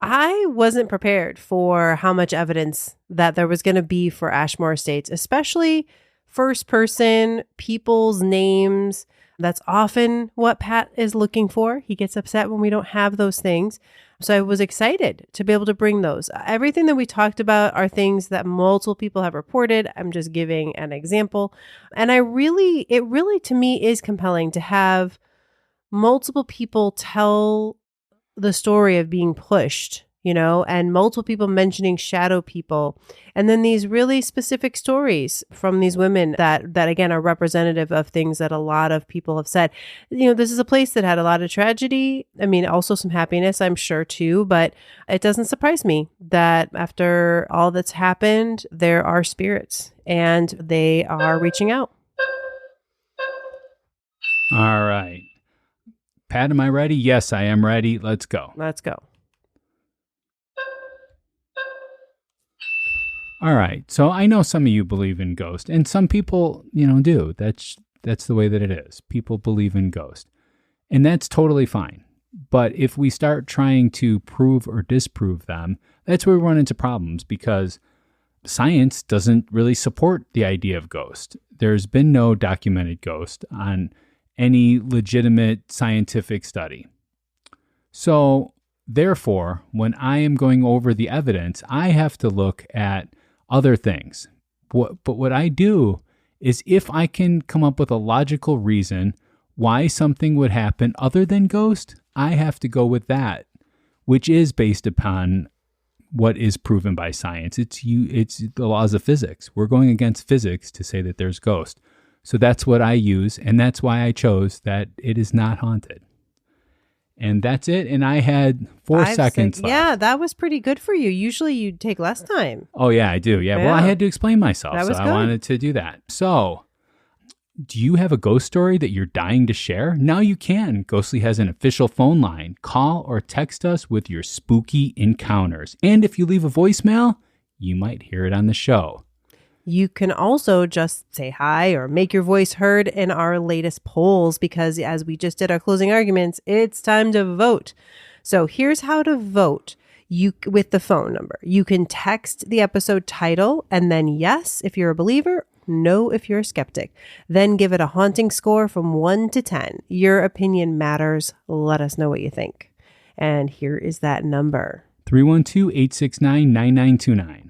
I wasn't prepared for how much evidence that there was going to be for Ashmore Estates, especially first person, people's names. That's often what Pat is looking for. He gets upset when we don't have those things. So I was excited to be able to bring those. Everything that we talked about are things that multiple people have reported. I'm just giving an example. And it really to me is compelling to have multiple people tell the story of being pushed, and multiple people mentioning shadow people. And then these really specific stories from these women that again are representative of things that a lot of people have said. This is a place that had a lot of tragedy. I mean, also some happiness, I'm sure too, but it doesn't surprise me that after all that's happened, there are spirits and they are reaching out. All right. Pat, am I ready? Yes, I am ready. Let's go. Let's go. All right. So I know some of you believe in ghosts, and some people, do. That's the way that it is. People believe in ghosts, and that's totally fine. But if we start trying to prove or disprove them, that's where we run into problems, because science doesn't really support the idea of ghosts. There's been no documented ghost on any legitimate scientific study. So therefore, when I am going over the evidence, I have to look at other things. But what I do is, if I can come up with a logical reason why something would happen other than ghost, I have to go with that, which is based upon what is proven by science. It's the laws of physics. We're going against physics to say that there's ghost. So that's what I use, and that's why I chose that it is not haunted. And that's it. And I had 4 seconds left. Yeah, that was pretty good for you. Usually you'd take less time. Oh, yeah, I do. Yeah. Well, I had to explain myself. That was so good. I wanted to do that. So do you have a ghost story that you're dying to share? Now you can. Ghostly has an official phone line. Call or text us with your spooky encounters. And if you leave a voicemail, you might hear it on the show. You can also just say hi or make your voice heard in our latest polls, because as we just did our closing arguments, it's time to vote. So here's how to vote. With the phone number, you can text the episode title and then yes if you're a believer, no if you're a skeptic. Then give it a haunting score from 1 to 10. Your opinion matters. Let us know what you think. And here is that number. 312-869-9929.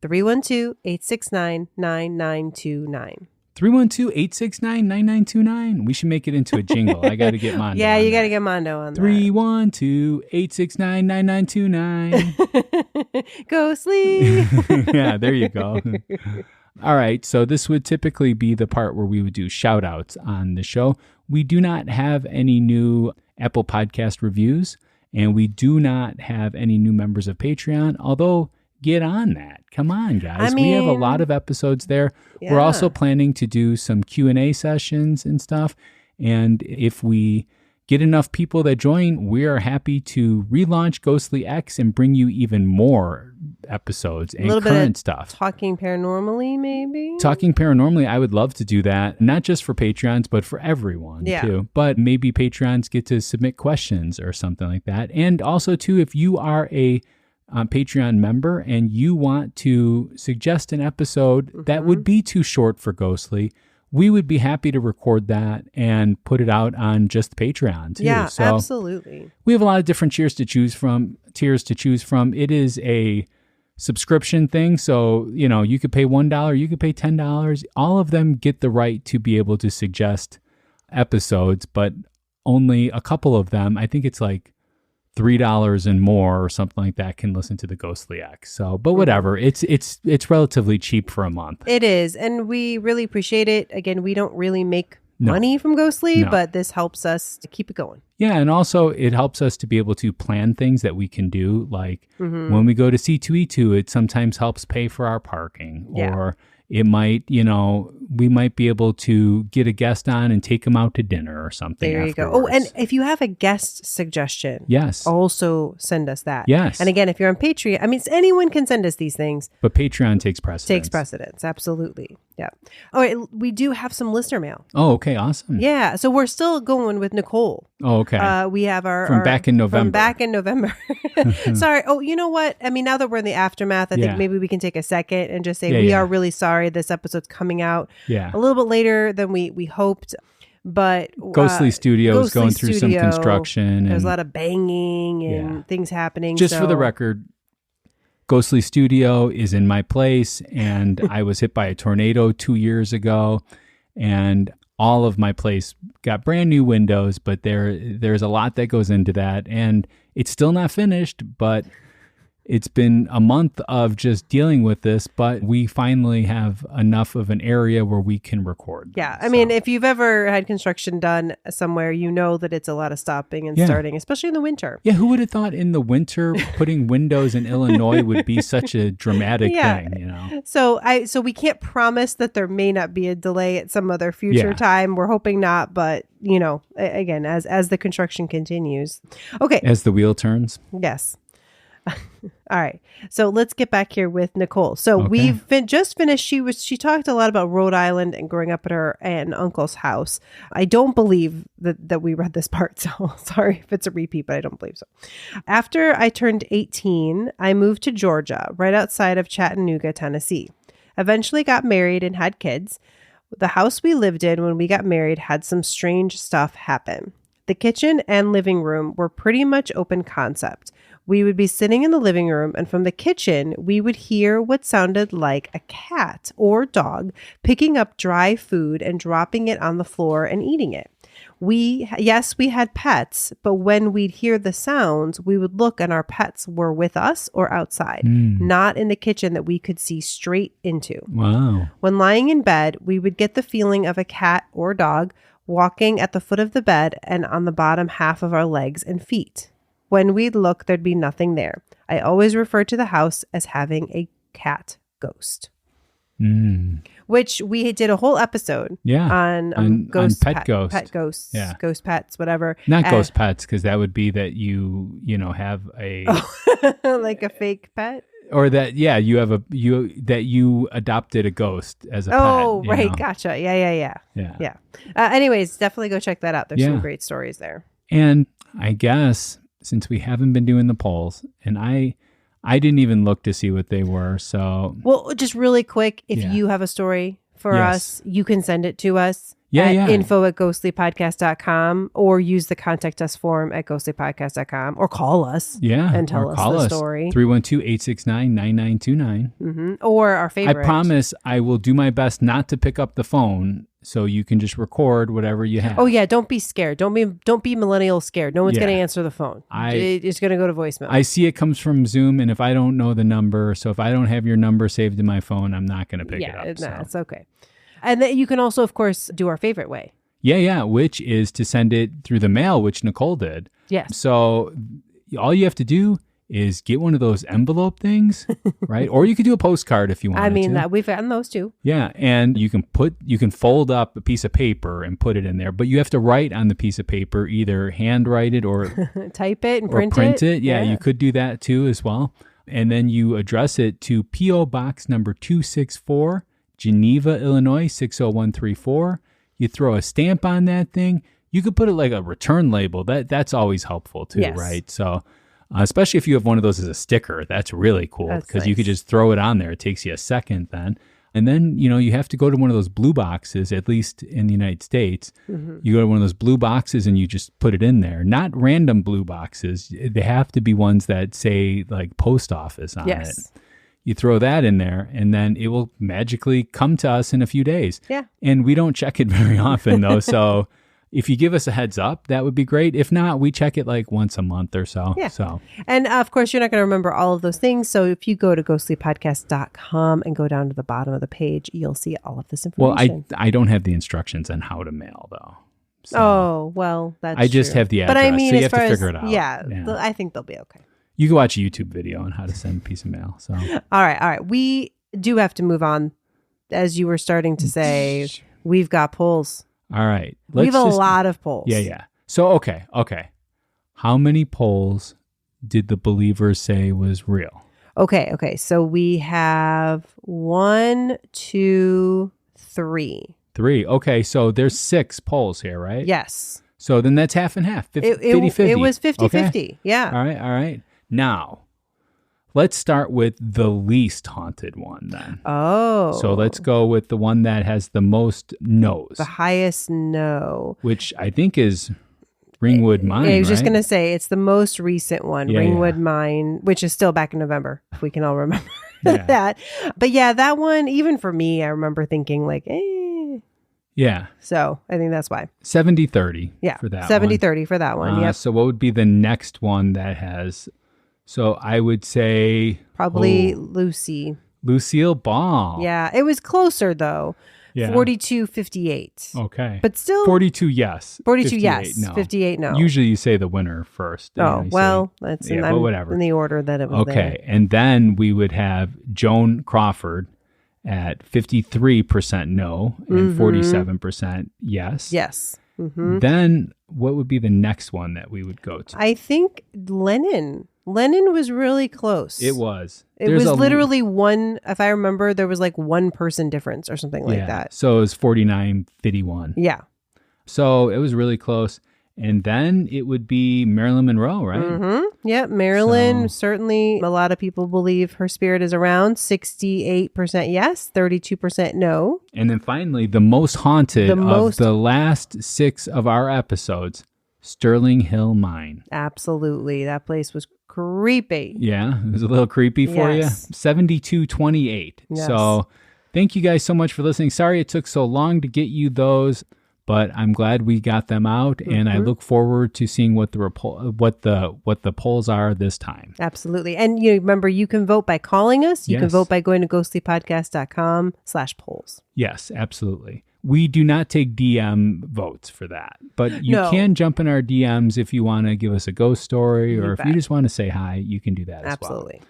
312-869-9929. 312-869-9929. We should make it into a jingle. I got to get Mondo. Yeah, you got to get Mondo on that. 312-869-9929. Ghostly. Yeah, there you go. All right. So this would typically be the part where we would do shout outs on the show. We do not have any new Apple Podcast reviews, and we do not have any new members of Patreon, although get on that. Come on, guys. We have a lot of episodes there. Yeah. We're also planning to do some Q&A sessions and stuff. And if we get enough people that join, we are happy to relaunch Ghostly X and bring you even more episodes and current stuff. Talking paranormally, maybe? Talking paranormally, I would love to do that. Not just for Patreons, but for everyone too. But maybe Patreons get to submit questions or something like that. And also too, if you are a Patreon member and you want to suggest an episode that would be too short for Ghostly, we would be happy to record that and put it out on just Patreon too. Yeah, so absolutely. We have a lot of different tiers to choose from. It is a subscription thing. So, you could pay $1, you could pay $10. All of them get the right to be able to suggest episodes, but only a couple of them, I think it's like $3 and more or something like that, can listen to the Ghostly X. So, but whatever, it's relatively cheap for a month. It is, and we really appreciate it. Again, we don't really make money from Ghostly, but this helps us to keep it going. Yeah, and also it helps us to be able to plan things that we can do. Like when we go to C2E2, it sometimes helps pay for our parking, or it might, we might be able to get a guest on and take them out to dinner or something. There you go. Oh, and if you have a guest suggestion, also send us that. Yes. And again, if you're on Patreon, anyone can send us these things. But Patreon takes precedence. Absolutely. Yeah. All right. We do have some listener mail. Oh, okay. Awesome. Yeah. So we're still going with Nicole. Oh, okay. We have our From back in November. Sorry. Oh, you know what? I mean, now that we're in the aftermath, I think maybe we can take a second and just say we are really sorry. This episode's coming out a little bit later than we hoped. But Ghostly Studios going through some construction. There's a lot of banging and things happening. Just for the record, Ghostly Studio is in my place, and I was hit by a tornado 2 years ago, and all of my place got brand new windows, but there's a lot that goes into that, and it's still not finished, but it's been a month of just dealing with this, but we finally have enough of an area where we can record. Yeah. I mean, if you've ever had construction done somewhere, you know that it's a lot of stopping and starting, especially in the winter. Yeah. Who would have thought in the winter putting windows in Illinois would be such a dramatic thing, you know? So we can't promise that there may not be a delay at some other future time. We're hoping not, but you know, again, as the construction continues. Okay. As the wheel turns. Yes. All right. So let's get back here with Nicole. So we've just finished. She talked a lot about Rhode Island and growing up at her aunt and uncle's house. I don't believe that we read this part. So sorry if it's a repeat, but I don't believe so. After I turned 18, I moved to Georgia, right outside of Chattanooga, Tennessee. Eventually got married and had kids. The house we lived in when we got married had some strange stuff happen. The kitchen and living room were pretty much open concept. We would be sitting in the living room, and from the kitchen, we would hear what sounded like a cat or dog picking up dry food and dropping it on the floor and eating it. We had pets, but when we'd hear the sounds, we would look and our pets were with us or outside, not in the kitchen that we could see straight into. Wow. When lying in bed, we would get the feeling of a cat or dog walking at the foot of the bed and on the bottom half of our legs and feet. When we'd look, there'd be nothing there. I always refer to the house as having a cat ghost. Which we did a whole episode on ghost pet ghosts, ghost pets, whatever. Not ghost pets, because that would be that you have a like a fake pet. Or that, you adopted a ghost as a pet. Oh, right. Know? Gotcha. Yeah. Anyways, definitely go check that out. There's some great stories there. And I guess since we haven't been doing the polls, and I didn't even look to see what they were. So, well, just really quick, if you have a story for us, you can send it to us. info@ghostlypodcast.com or use the contact us form at ghostlypodcast.com or call us and tell us the story. 312-869-9929. Or our favorite. I promise I will do my best not to pick up the phone so you can just record whatever you have. Oh yeah, don't be scared. Don't be millennial scared. No one's going to answer the phone. It's going to go to voicemail. I see it comes from Zoom, and if I don't know the number, so if I don't have your number saved in my phone, I'm not going to pick it up. Yeah, it's okay. And then you can also, of course, do our favorite way. Yeah, which is to send it through the mail, which Nicole did. Yes. So all you have to do is get one of those envelope things, right? Or you could do a postcard if you want. I mean, that we've gotten those too. Yeah, and you can fold up a piece of paper and put it in there, but you have to write on the piece of paper, either handwrite it or type it and print it. Yeah, you could do that too as well. And then you address it to P.O. Box number 264, Geneva, Illinois, 60134. You throw a stamp on that thing. You could put it like a return label. That's always helpful too, right? So especially if you have one of those as a sticker, that's really cool because you could just throw it on there. It takes you a second then. And then, you have to go to one of those blue boxes, at least in the United States. Mm-hmm. You go to one of those blue boxes and you just put it in there. Not random blue boxes. They have to be ones that say like post office on it. You throw that in there and then it will magically come to us in a few days. Yeah. And we don't check it very often though. So if you give us a heads up, that would be great. If not, we check it like once a month or so. Yeah. And of course, you're not going to remember all of those things. So if you go to ghostlypodcast.com and go down to the bottom of the page, you'll see all of this information. Well, I don't have the instructions on how to mail though. So that's I just have the address. But I mean, so you have to figure it out. Yeah. I think they'll be okay. You can watch a YouTube video on how to send a piece of mail. So All right. We do have to move on. As you were starting to say, we've got polls. All right. We have a lot of polls. Yeah. So, okay. How many polls did the believers say was real? Okay. So we have 1, 2, 3. 3. Okay, so there's 6 polls here, right? Yes. So then that's half and half. 50-50. It was 50-50. Okay. Yeah. All right. Now, let's start with the least haunted one then. Oh. So let's go with the one that has the most no's. The highest no. Which I think is Ringwood Mine, I was just right? going to say, it's the most recent one, Yeah, Ringwood Mine, which is still back in November, if we can all remember Yeah. that. But yeah, that one, even for me, I remember thinking like, Yeah. So I think that's why. 70-30 Yeah. for that 70-30 for that one. Yep. So what would be the next one that has... So I would say... Probably Lucy. Lucille Ball. Yeah. It was closer though. Yeah. 42-58. Okay. But still... 42 yes. 42 58 yes. no. 58 no. Usually you say the winner first. Oh, well, that's but whatever. in the order that it was Okay. And then we would have Joan Crawford at 53% no and 47% yes. Yes. Mm-hmm. Then what would be the next one that we would go to? I think Lennon. Lennon was really close. It was. It was literally one, if I remember, there was like 1 person difference or something like that. So it was 49-51. Yeah. So it was really close. And then it would be Marilyn Monroe, right? Mm-hmm. Yep. Marilyn, certainly a lot of people believe her spirit is around. 68% yes, 32% no. And then finally, the most haunted of the last 6 of our episodes, Sterling Hill Mine. Absolutely. That place was creepy. Yeah, it was a little creepy for you. 72-28. Yes. So thank you guys so much for listening. Sorry it took so long to get you those, but I'm glad we got them out, and I look forward to seeing what the polls are this time. Absolutely. And you remember, you can vote by calling us. You can vote by going to ghostlypodcast.com/polls. Yes, absolutely. We do not take DM votes for that, but you can jump in our DMs if you want to give us a ghost story, or if you just want to say hi, you can do that as well. Absolutely.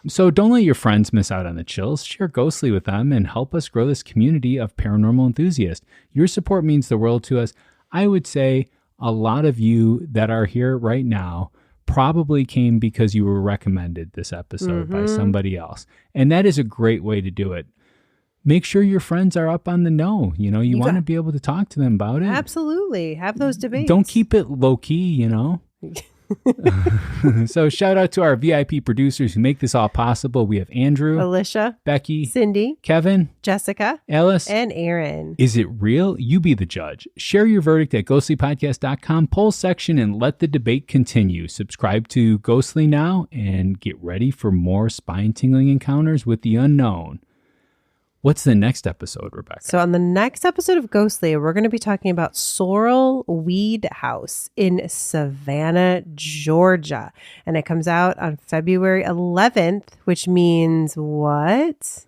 So don't let your friends miss out on the chills. Share Ghostly with them and help us grow this community of paranormal enthusiasts. Your support means the world to us. I would say a lot of you that are here right now probably came because you were recommended this episode by somebody else. And that is a great way to do it. Make sure your friends are up on the know. You know, you want to be able to talk to them about it. Absolutely. Have those debates. Don't keep it low key, you know. So shout out to our VIP producers who make this all possible. We have Andrew, Alicia, Becky, Cindy, Kevin, Jessica, Alice, and Aaron. Is it real? You be the judge. Share your verdict at ghostlypodcast.com poll section and let the debate continue. Subscribe to Ghostly now and get ready for more spine-tingling encounters with the unknown. What's the next episode, Rebecca? So on the next episode of Ghostly, we're going to be talking about Sorrel Weed House in Savannah, Georgia. And it comes out on February 11th, which means what?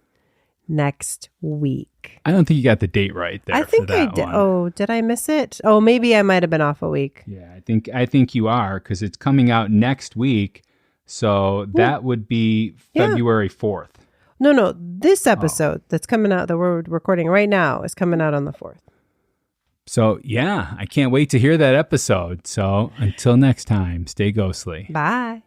Next week. I don't think you got the date right there. I think I did. Oh, did I miss it? Oh, maybe I might have been off a week. Yeah, I think you are, because it's coming out next week. So that would be February 4th. No. This episode that's coming out, that we're recording right now, is coming out on the 4th. So, yeah, I can't wait to hear that episode. So, until next time, stay ghostly. Bye.